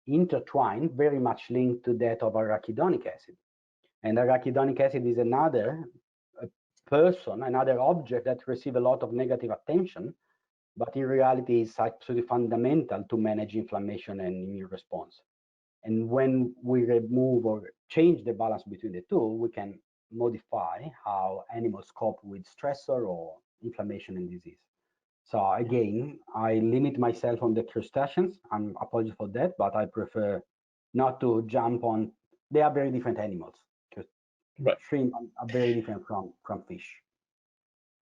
intertwined, very much linked to that of arachidonic acid. And arachidonic acid is another object that receives a lot of negative attention, but in reality is absolutely fundamental to manage inflammation and immune response. And when we remove or change the balance between the two, we can modify how animals cope with stressor or inflammation and disease. So again, I limit myself on the crustaceans. I'm apologies for that, but I prefer not to jump on. They are very different animals. Right. Shrimp are very different from fish.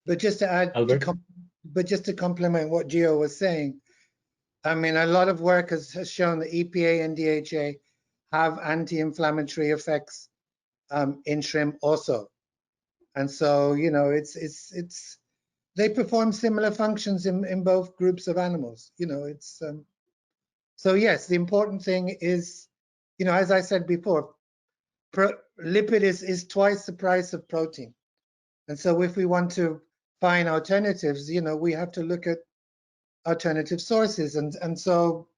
But just to add, just to complement what Gio was saying, I mean, a lot of work has shown that EPA and DHA have anti-inflammatory effects in shrimp also, and so you know they perform similar functions in both groups of animals. You know, it's so yes, the important thing is, you know, as I said before, lipid is twice the price of protein, and so if we want to find alternatives, you know, we have to look at alternative sources, and so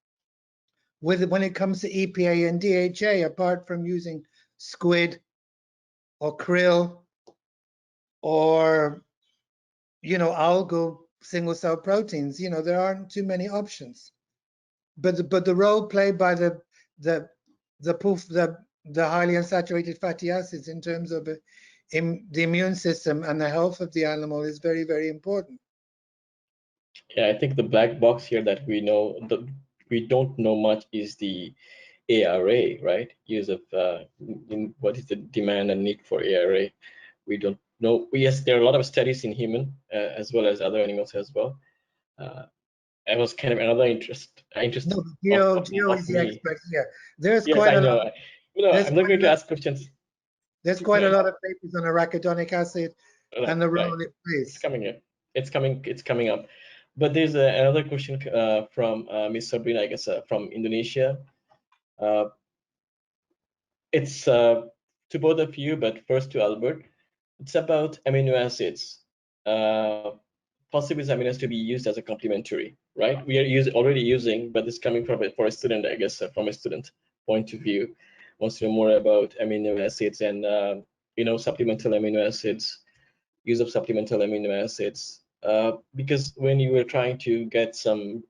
when it comes to EPA and DHA, apart from using squid or krill or, you know, algal single cell proteins, you know, there aren't too many options. But the role played by the highly unsaturated fatty acids in terms of the immune system and the health of the animal is very, very important. Yeah, I think the black box here that we know, we don't know much, is the ARA, right? Use of what is the demand and need for ARA? We don't know. Yes, there are a lot of studies in human as well as other animals as well. It was kind of another interest No, of Gio is the me. expert here. There's Yes, quite I a know. lot. I'm not going to ask questions. There's quite a lot of papers on arachidonic acid and the role it plays. It's coming up. It's coming up. But there's another question from Miss Sabrina, I guess, from Indonesia. It's to both of you, but first to Albert. It's about amino acids. Possible amino acids to be used as a complementary, right? We are already using, but it's coming from for a student, I guess, from a student point of view. Wants to know more about amino acids and supplemental amino acids, use of supplemental amino acids. Because when you were trying to get some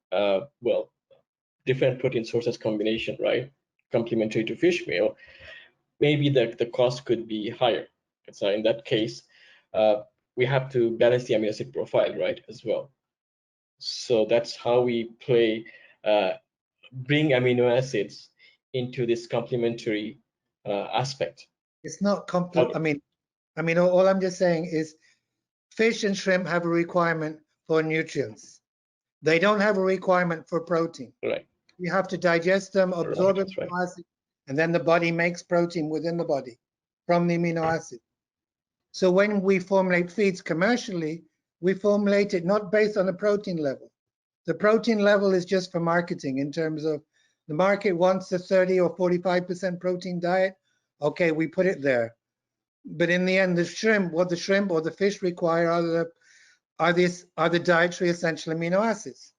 different protein sources combination, right, complementary to fish meal, maybe the cost could be higher. So in that case, we have to balance the amino acid profile, right, as well. So that's how we bring amino acids into this complementary aspect. It's not I mean, all I'm just saying is fish and shrimp have a requirement for nutrients. They don't have a requirement for protein. Right. You have to digest them, absorb Right, amino acid, and then the body makes protein within the body from the amino acid. So when we formulate feeds commercially, we formulate it not based on the protein level. The protein level is just for marketing in terms of the market wants a 30 or 45% protein diet. Okay, we put it there. But in the end, what the shrimp or the fish require are the dietary essential amino acids.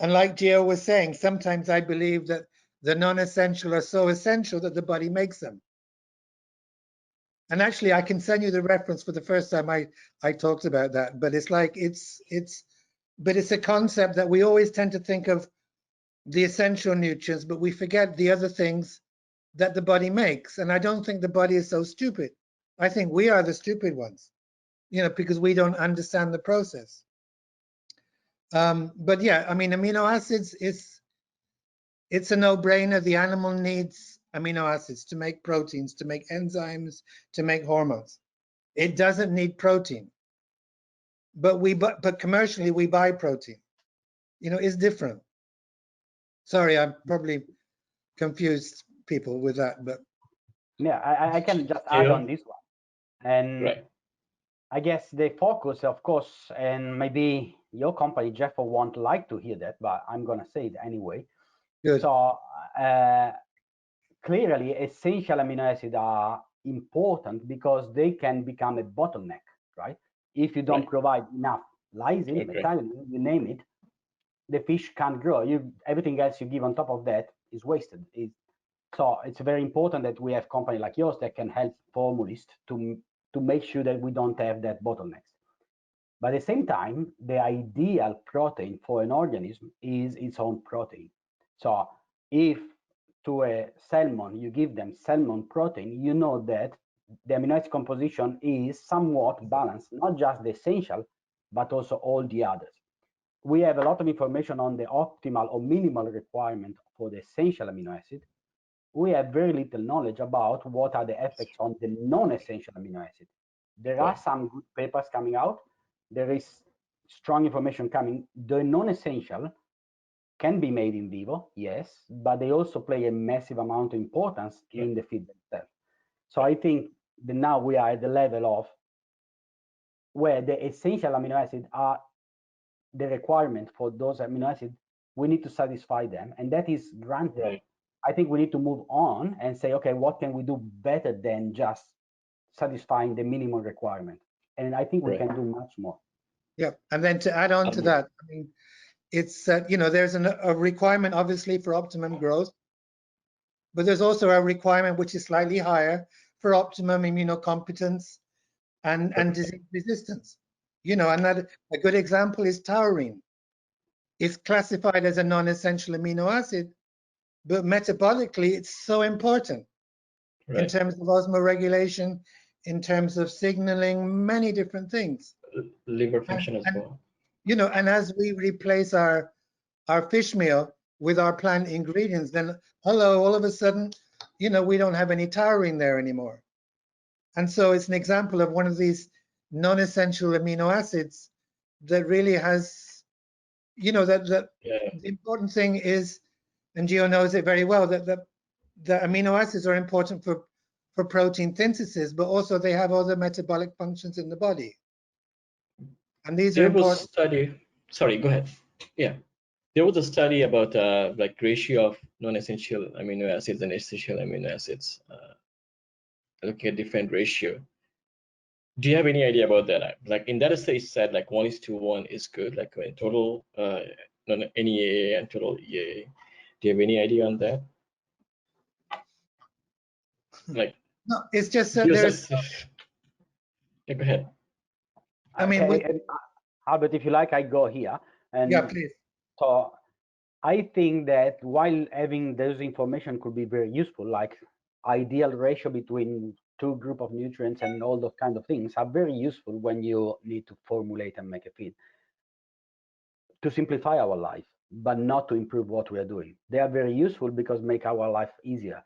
And like Gio was saying, sometimes I believe that the non-essential are so essential that the body makes them. And actually, I can send you the reference for the first time I talked about that. But it's like it's a concept that we always tend to think of the essential nutrients, but we forget the other things that the body makes. And I don't think the body is so stupid. I think we are the stupid ones, because we don't understand the process. But yeah, I mean, amino acids it's a no-brainer. The animal needs amino acids to make proteins, to make enzymes, to make hormones. It doesn't need protein. But commercially we buy protein. It's different. Sorry, I probably confused people with that, but yeah, I can just add on this one. And I guess the focus, of course, and maybe your company, Jefo, won't like to hear that, but I'm going to say it anyway. Good. So clearly, essential amino acids are important because they can become a bottleneck, right? If you don't provide enough lysine, methionine, you name it, the fish can't grow. Everything else you give on top of that is wasted. So it's very important that we have company like yours that can help formulists to make sure that we don't have that bottlenecks. But at the same time, the ideal protein for an organism is its own protein. So if to a salmon you give them salmon protein, you know that the amino acid composition is somewhat balanced, not just the essential, but also all the others. We have a lot of information on the optimal or minimal requirement for the essential amino acid. We have very little knowledge about what are the effects on the non-essential amino acid. There are some good papers coming out. There is strong information coming. The non-essential can be made in vivo, yes, but they also play a massive amount of importance in the feed itself. So I think that now we are at the level of where the essential amino acids are the requirement for those amino acids. We need to satisfy them, and that is granted. Right. I think we need to move on and say, okay, what can we do better than just satisfying the minimum requirement? And I think we can do much more. Yeah, and then to add on to that, I mean, it's there's a requirement obviously for optimum growth, but there's also a requirement which is slightly higher for optimum immunocompetence and disease resistance. And that a good example is taurine. It's classified as a non-essential amino acid, but metabolically it's so important in terms of osmoregulation, in terms of signaling, many different things. Liver function as well. And as we replace our fish meal with our plant ingredients, then hello, all of a sudden, you know, we don't have any taurine there anymore. And so it's an example of one of these non-essential amino acids that really has, you know, that the important thing is, and Gio knows it very well, that the amino acids are important for protein synthesis, but also they have other metabolic functions in the body. And these are important. Was a study, sorry, go ahead. Yeah. There was a study about like ratio of non-essential amino acids and essential amino acids. Looking at different ratio. Do you have any idea about that? Like in that study, it said like 1:1 is good, like in total NEA and total EA. Do you have any idea on that? Like no, it's just that there's. Yeah, go ahead. I mean, okay, Albert, if you like, I go here. And yeah, please. So I think that while having those information could be very useful, like ideal ratio between two group of nutrients and all those kind of things are very useful when you need to formulate and make a feed to simplify our life, but not to improve what we are doing. They are very useful because make our life easier,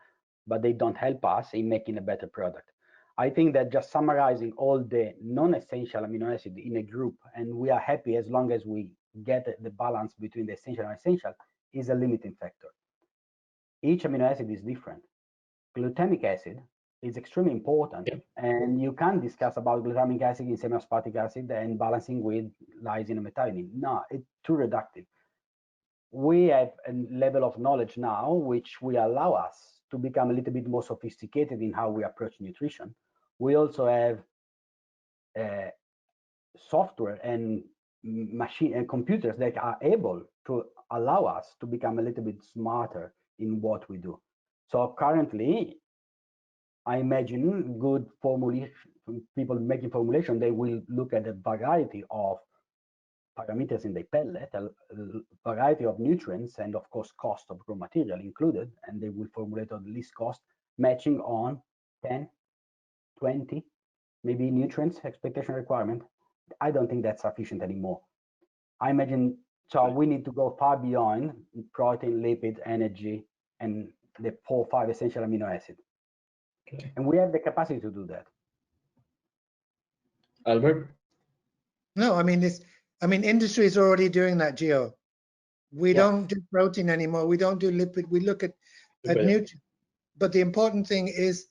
but they don't help us in making a better product. I think that just summarizing all the non-essential amino acids in a group, and we are happy as long as we get the balance between the essential and essential, is a limiting factor. Each amino acid is different. Glutamic acid is extremely important, and you can discuss about glutamic acid in semi-aspartic acid and balancing with lysine and methionine. No, it's too reductive. We have a level of knowledge now which will allow us to become a little bit more sophisticated in how we approach nutrition. We also have software and machine and computers that are able to allow us to become a little bit smarter in what we do. So currently, I imagine good formulation, people making formulation, they will look at a variety of parameters in the pellet, a variety of nutrients, and of course cost of raw material included, and they will formulate on the least cost, matching on 10, 20, maybe nutrients, expectation requirement. I don't think that's sufficient anymore. I imagine, so we need to go far beyond protein, lipid, energy, and the 4 or 5 essential amino acids. Okay. And we have the capacity to do that. Albert? No, I mean, industry is already doing that, Gio. We don't do protein anymore. We don't do lipid. We look at nutrients. But the important thing is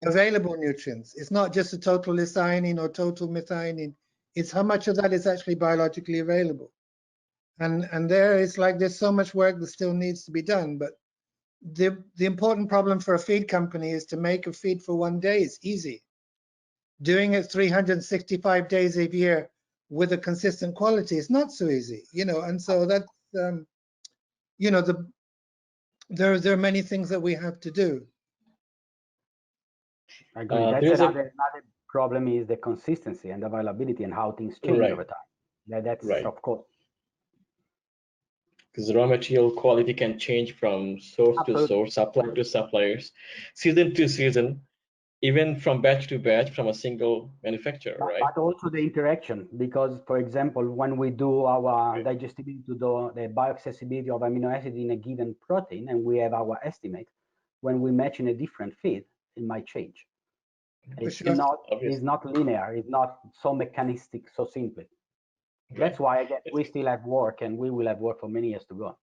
available nutrients. It's not just the total listhionine or total methionine. It's how much of that is actually biologically available. And there is like, there's so much work that still needs to be done. But the important problem for a feed company is to make a feed for one day is easy. Doing it 365 days a year with a consistent quality is not so easy, you know. And so that's, you know, there are many things that we have to do. I agree. That's another problem is the consistency and availability and how things change over time. That's of course. Because the raw material quality can change from source to source, supplier to suppliers, season to season, even from batch to batch from a single manufacturer, right? But also the interaction, because for example, when we do our digestibility to the bioaccessibility of amino acid in a given protein, and we have our estimate, when we match in a different feed, it might change. It's not linear, it's not so mechanistic, so simple. That's why again, we still have work, and we will have work for many years to go.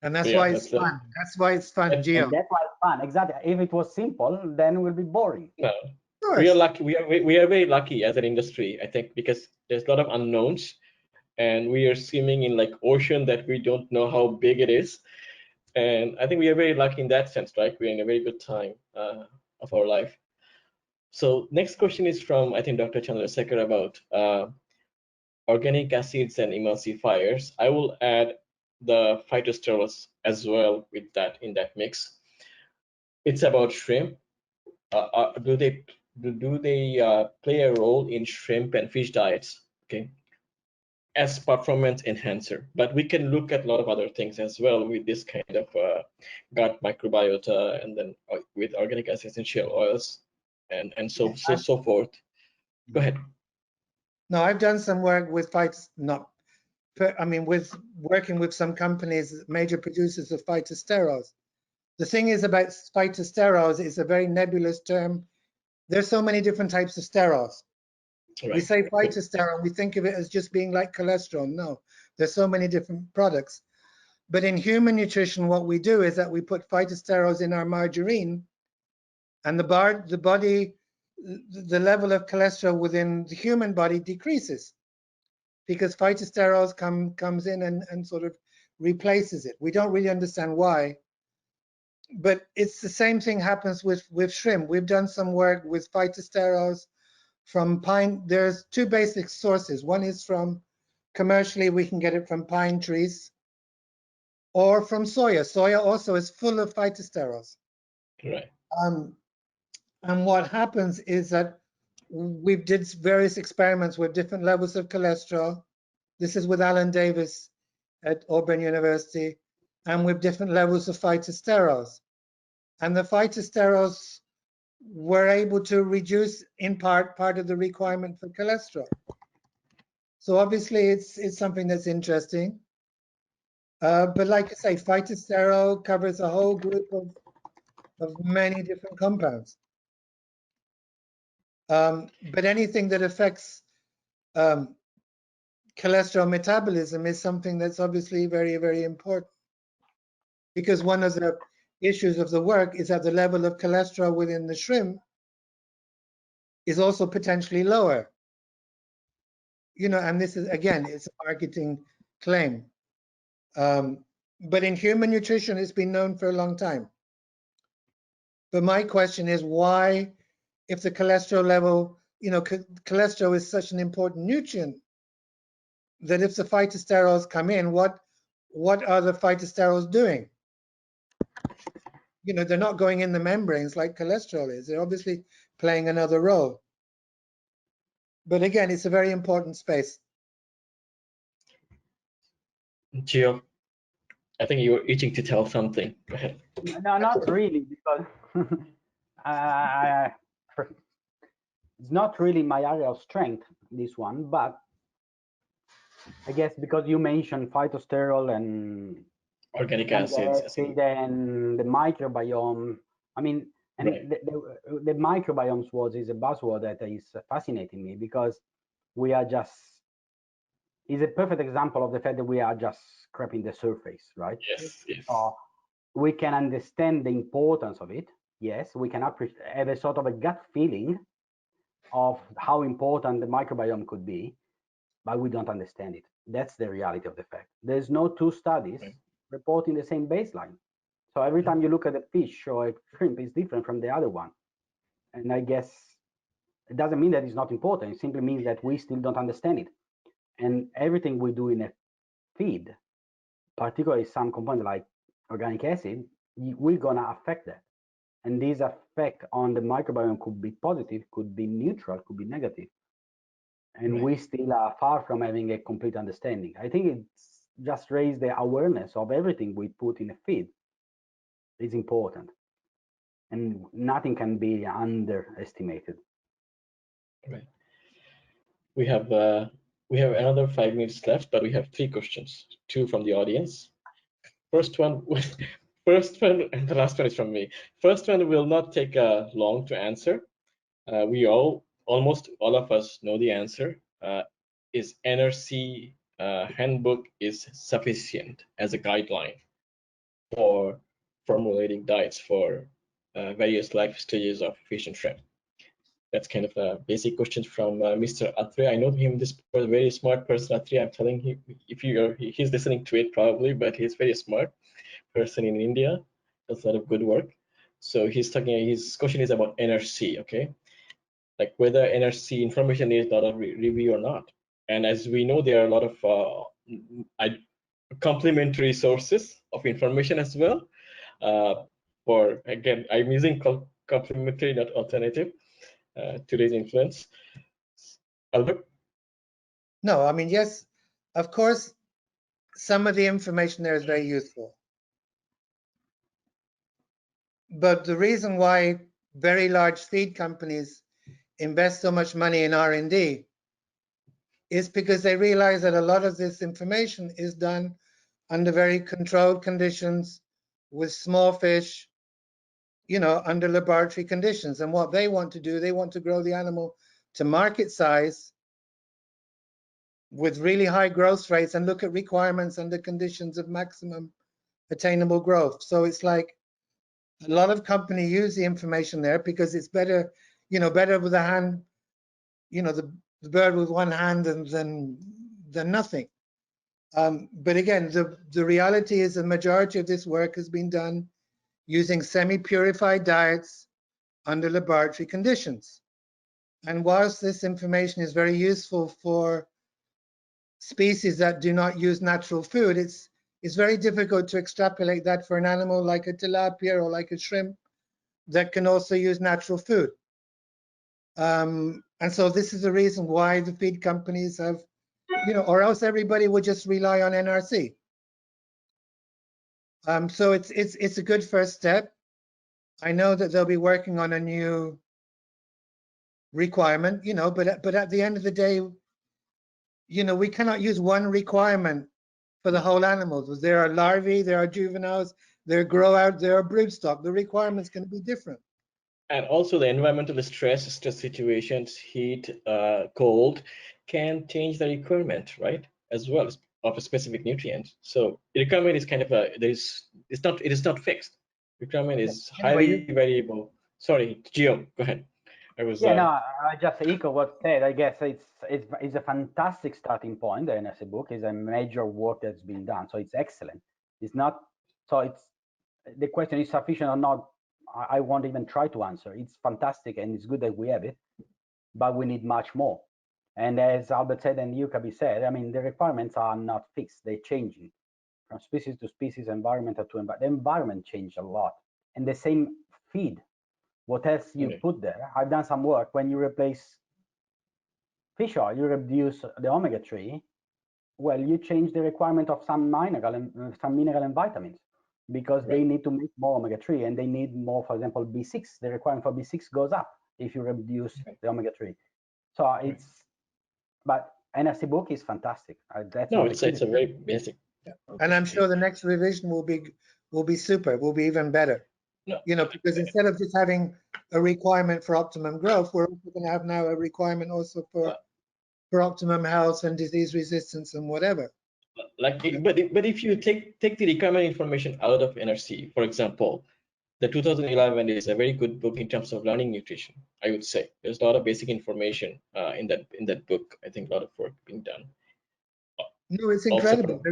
And that's why it's fun. That's why it's fun, Gio. And that's why it's fun, exactly. If it was simple, then it would be boring. No, we are lucky. We are very lucky as an industry, I think, because there's a lot of unknowns, and we are swimming in like ocean that we don't know how big it is. And I think we are very lucky in that sense, right? We're in a very good time of our life. So next question is from, I think, Dr. Chandrasekhar about organic acids and emulsifiers. I will add the phytosterols as well with that in that mix. It's about shrimp. Do they play a role in shrimp and fish diets? Okay, as performance enhancer. But we can look at a lot of other things as well with this kind of gut microbiota, and then with organic acid essential oils, and so forth. Go ahead. No, I've done some work with I mean, with working with some companies, major producers of phytosterols. The thing is about phytosterols, it's a very nebulous term. There's so many different types of sterols. Right. We say phytosterol, we think of it as just being like cholesterol. No, there's so many different products. But in human nutrition, what we do is that we put phytosterols in our margarine, and the level of cholesterol within the human body decreases because phytosterols comes in and sort of replaces it. We don't really understand why, but it's the same thing happens with shrimp. We've done some work with phytosterols from pine. There's two basic sources. One is from commercially, we can get it from pine trees or from soya. Soya also is full of phytosterols. Right. And what happens is that we did various experiments with different levels of cholesterol. This is with Alan Davis at Auburn University, and with different levels of phytosterols. And the phytosterols were able to reduce, in part of the requirement for cholesterol. So obviously, it's something that's interesting. But like I say, phytosterol covers a whole group of many different compounds. But anything that affects cholesterol metabolism is something that's obviously very, very important. Because one of the issues of the work is that the level of cholesterol within the shrimp is also potentially lower. You know, and this is, again, it's a marketing claim. But in human nutrition, it's been known for a long time. But my question is why, if the cholesterol level, you know, cholesterol is such an important nutrient, that if the phytosterols come in, what are the phytosterols doing? You know, they're not going in the membranes like cholesterol is. They're obviously playing another role. But again, it's a very important space. Gio, I think you're itching to tell something. Go ahead. No, not really, because it's not really my area of strength, this one, but I guess because you mentioned phytosterol and Organic acids. acid and the microbiome. I mean, and Right. the microbiomes is a buzzword that is fascinating me, because we are just, is a perfect example of the fact that we are just scraping the surface, right? Yes, yes. We can understand the importance of it. Yes, we can have a sort of a gut feeling of how important the microbiome could be, but we don't understand it. That's the reality of the fact. There's no two studies reporting the same baseline. So every time you look at a fish or a shrimp, it's different from the other one. And I guess it doesn't mean that it's not important. It simply means that we still don't understand it. And everything we do in a feed, particularly some component like organic acid, we're gonna affect that. And this effect on the microbiome could be positive, could be neutral, could be negative. And we still are far from having a complete understanding. I think it's just raised the awareness of everything we put in a feed is important. And nothing can be underestimated. Right. We have another 5 minutes left, but we have 3 questions, 2 from the audience. First one, and the last one is from me. First one will not take long to answer. We almost all of us know the answer. Is NRC handbook is sufficient as a guideline for formulating diets for various life stages of fish and shrimp? That's kind of a basic question from Mr. Atre. I know him, this very smart person, Atre. I'm telling him, if he's listening to it probably, but he's very smart person in India, does a lot of good work. So his question is about NRC, okay? Like whether NRC information is not a review or not. And as we know, there are a lot of complementary sources of information as well. For, again, I'm using complementary, not alternative, today's influence. Albert? No, I mean, yes, of course, some of the information there is very useful. But the reason why very large feed companies invest so much money in R&D is because they realize that a lot of this information is done under very controlled conditions with small fish, you know, under laboratory conditions. And what they want to do, they want to grow the animal to market size with really high growth rates and look at requirements under conditions of maximum attainable growth. So it's like a lot of companies use the information there because it's better, you know, better with a hand, you know, the bird with one hand than nothing. But again, the reality is the majority of this work has been done using semi-purified diets under laboratory conditions. And whilst this information is very useful for species that do not use natural food, it's very difficult to extrapolate that for an animal like a tilapia or like a shrimp that can also use natural food. And so this is the reason why the feed companies have, you know, or else everybody would just rely on NRC. So it's a good first step. I know that they'll be working on a new requirement, you know, but at the end of the day, you know, we cannot use one requirement for the whole animals. There are larvae, there are juveniles, there are grow out, there are broodstock. The requirements can be different. And also the environmental stress situations, heat, cold, can change the requirement, right? As well as of a specific nutrient. So the requirement is kind of it is not fixed. Requirement is highly variable. Sorry, Gio, go ahead. I just echo what said. I guess it's a fantastic starting point. The NRC book is a major work that's been done, so it's excellent. It's not so. It's the question is sufficient or not. I won't even try to answer. It's fantastic and it's good that we have it, but we need much more. And as Albert said and you, Kabir, said, I mean, the requirements are not fixed. They're changing from species to species, environment to environment. The environment changed a lot. And the same feed, what else you put there. I've done some work. When you replace fish oil, you reduce the omega-3. Well, you change the requirement of some mineral and vitamins because they need to make more omega-3 and they need more, for example, B6. The requirement for B6 goes up if you reduce the omega-3. So it's, but NRC book is fantastic. It's a very basic. And I'm sure the next revision will be super, will be even better. No. You know, because instead of just having a requirement for optimum growth, we're also going to have now a requirement also for optimum health and disease resistance and whatever. But if you take the requirement information out of NRC, for example, the 2011 is a very good book in terms of learning nutrition. I would say there's a lot of basic information in that book. I think a lot of work being done. No, it's incredible.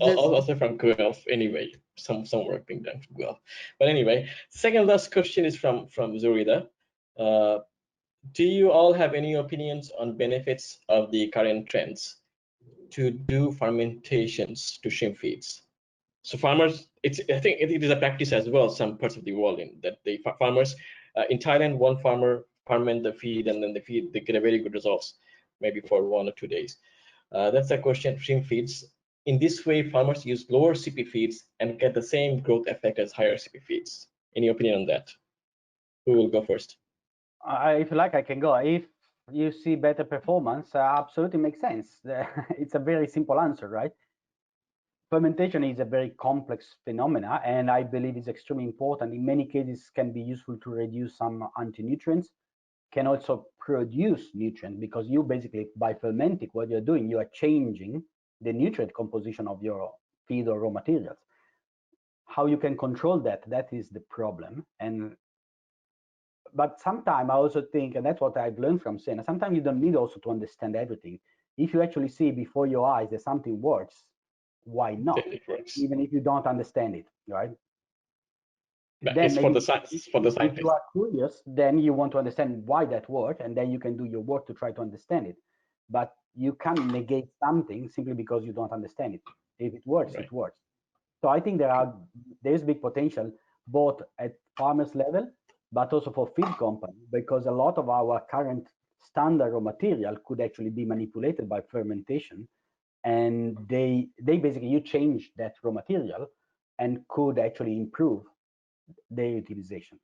Also from Guelph, anyway, some work being done from Guelph. But anyway, second last question is from Zurida. Do you all have any opinions on benefits of the current trends to do fermentations to shrimp feeds? So farmers, I think it is a practice as well, some parts of the world, in that the farmers in Thailand, one farmer ferment the feed and then they get a very good results, maybe for 1 or 2 days. That's a question. Shrimp feeds. In this way, farmers use lower CP feeds and get the same growth effect as higher CP feeds. Any opinion on that? Who will go first? If you like, I can go. If you see better performance, absolutely makes sense. It's a very simple answer, right? Fermentation is a very complex phenomena, and I believe it's extremely important. In many cases, can be useful to reduce some anti-nutrients, can also produce nutrients, because you basically, by fermenting, what you're doing, you are changing the nutrient composition of your feed or raw materials. How you can control that, that is the problem. But sometimes I also think, and that's what I've learned from Senna, sometimes you don't need also to understand everything. If you actually see before your eyes that something works, why not? Even if you don't understand it, right? But then it's for the science, for the scientists. If you are curious, then you want to understand why that works, and then you can do your work to try to understand it. But you can't negate something simply because you don't understand it. If it works, it works. So I think there's big potential both at farmers level, but also for feed companies, because a lot of our current standard raw material could actually be manipulated by fermentation, and they basically, you change that raw material and could actually improve their utilization.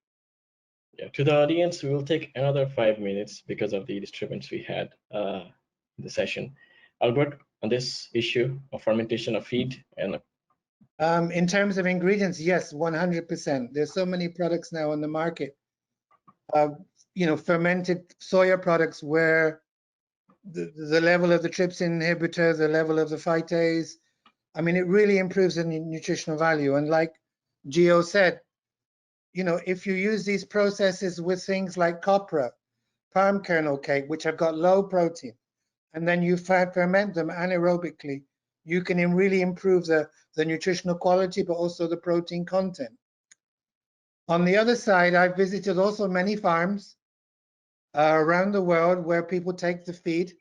Yeah, to the audience, we will take another 5 minutes because of the disturbance we had in the session. Albert, on this issue of fermentation of feed? And in terms of ingredients, yes, 100%. There's so many products now on the market, fermented soya products where the level of the trypsin inhibitor, the level of the phytase, I mean, it really improves the nutritional value. And like Gio said, if you use these processes with things like copra, palm kernel cake, which have got low protein, and then you ferment them anaerobically, you can really improve the nutritional quality, but also the protein content. On the other side, I've visited also many farms around the world where people take the feed,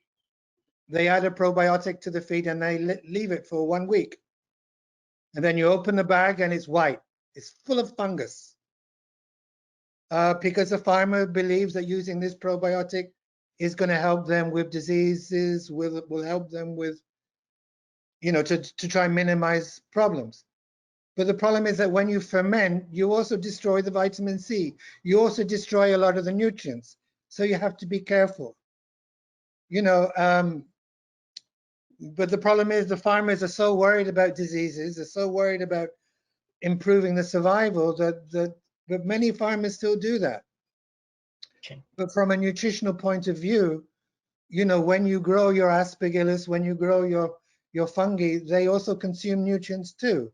they add a probiotic to the feed, and they leave it for 1 week. And then you open the bag and it's white. It's full of fungus. Because the farmer believes that using this probiotic is going to help them with diseases, will help them with, to try and minimize problems. But the problem is that when you ferment, you also destroy the vitamin C. You also destroy a lot of the nutrients. So you have to be careful. But the problem is the farmers are so worried about diseases, they're so worried about improving the survival that many farmers still do that. okay. But from a nutritional point of view, when you grow your aspergillus, when you grow your fungi, they also consume nutrients too.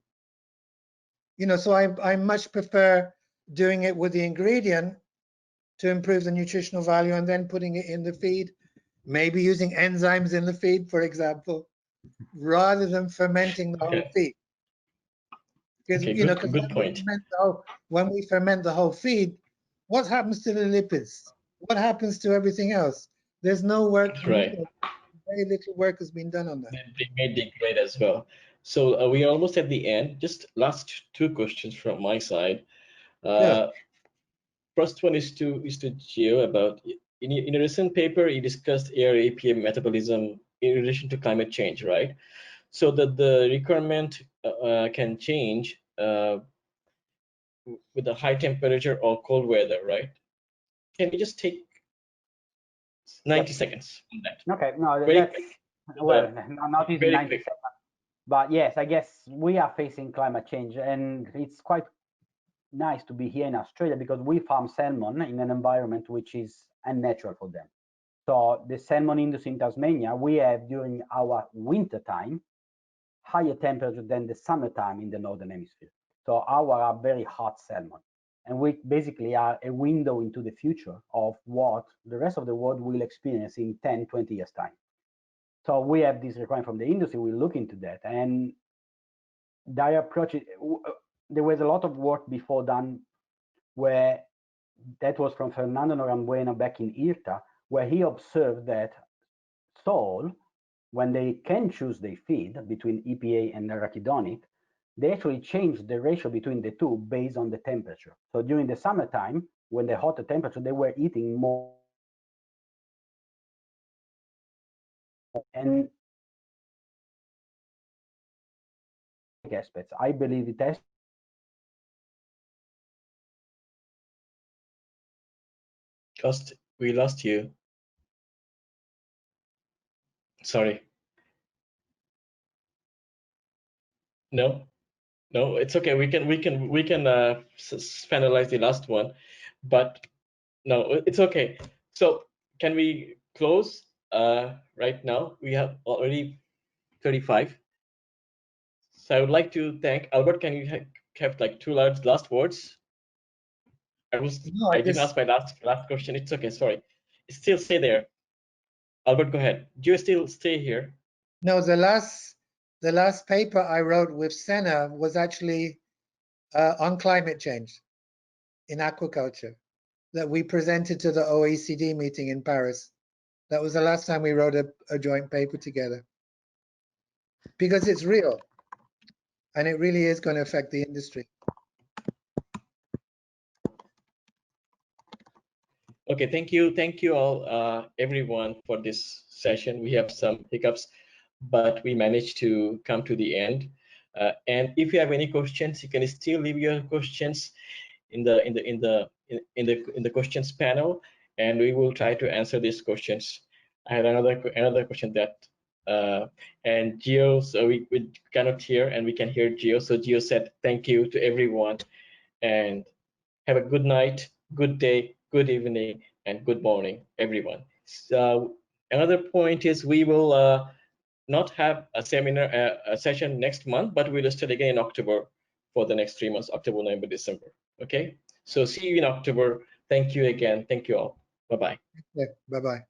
So I much prefer doing it with the ingredient to improve the nutritional value and then putting it in the feed, maybe using enzymes in the feed, for example, rather than fermenting the whole feed. Because Okay, good point. when we ferment the whole feed, what happens to the lipids? What happens to everything else? There's no work. Right. Very little work has been done on that. They may degrade as well. So we are almost at the end. Just last 2 questions from my side. Sure. First one is to Gio about in a recent paper you discussed air APM metabolism in relation to climate change, right? So that the requirement can change with the high temperature or cold weather, right? Can you just take 90 seconds on that? Okay, no, Very that's, quick. well, not even Very 90 quick. seconds. But yes, I guess we are facing climate change, and it's quite nice to be here in Australia because we farm salmon in an environment which is unnatural for them. So the salmon industry in Tasmania, we have during our winter time higher temperature than the summertime in the northern hemisphere. So our are very hot salmon, and we basically are a window into the future of what the rest of the world will experience in 10, 20 years time. So we have this requirement from the industry. We look into that, and their approach. There was a lot of work before done, where that was from Fernando Norambuena back in IRTA, where he observed that sole, when they can choose their feed between EPA and arachidonic, they actually change the ratio between the two based on the temperature. So during the summertime, when the hotter temperature, they were eating more. And aspects, I believe it has. We lost you. Sorry. No, it's okay. We can finalize the last one, but no, it's okay. So can we close right now? We have already 35. So I would like to thank Albert. Can you have like 2 last words? I didn't ask my last question. It's okay. Sorry. Still stay there. Albert, go ahead. Do you still stay here? No, the last paper I wrote with Senna was actually on climate change in aquaculture that we presented to the OECD meeting in Paris. That was the last time we wrote a joint paper together, because it's real and it really is going to affect the industry. Okay, thank you all, everyone, for this session. We have some hiccups, but we managed to come to the end. And if you have any questions, you can still leave your questions in the questions panel, and we will try to answer these questions. I had another question that And Gio, so we cannot hear, and we can hear Gio. So Gio said thank you to everyone, and have a good night, good day, good evening, and good morning, everyone. So another point is we will not have a seminar a session next month, but we'll start again in October for the next 3 months, October, November, December. Okay, so see you in October. Thank you again. Thank you all. Bye-bye. Yeah, bye-bye.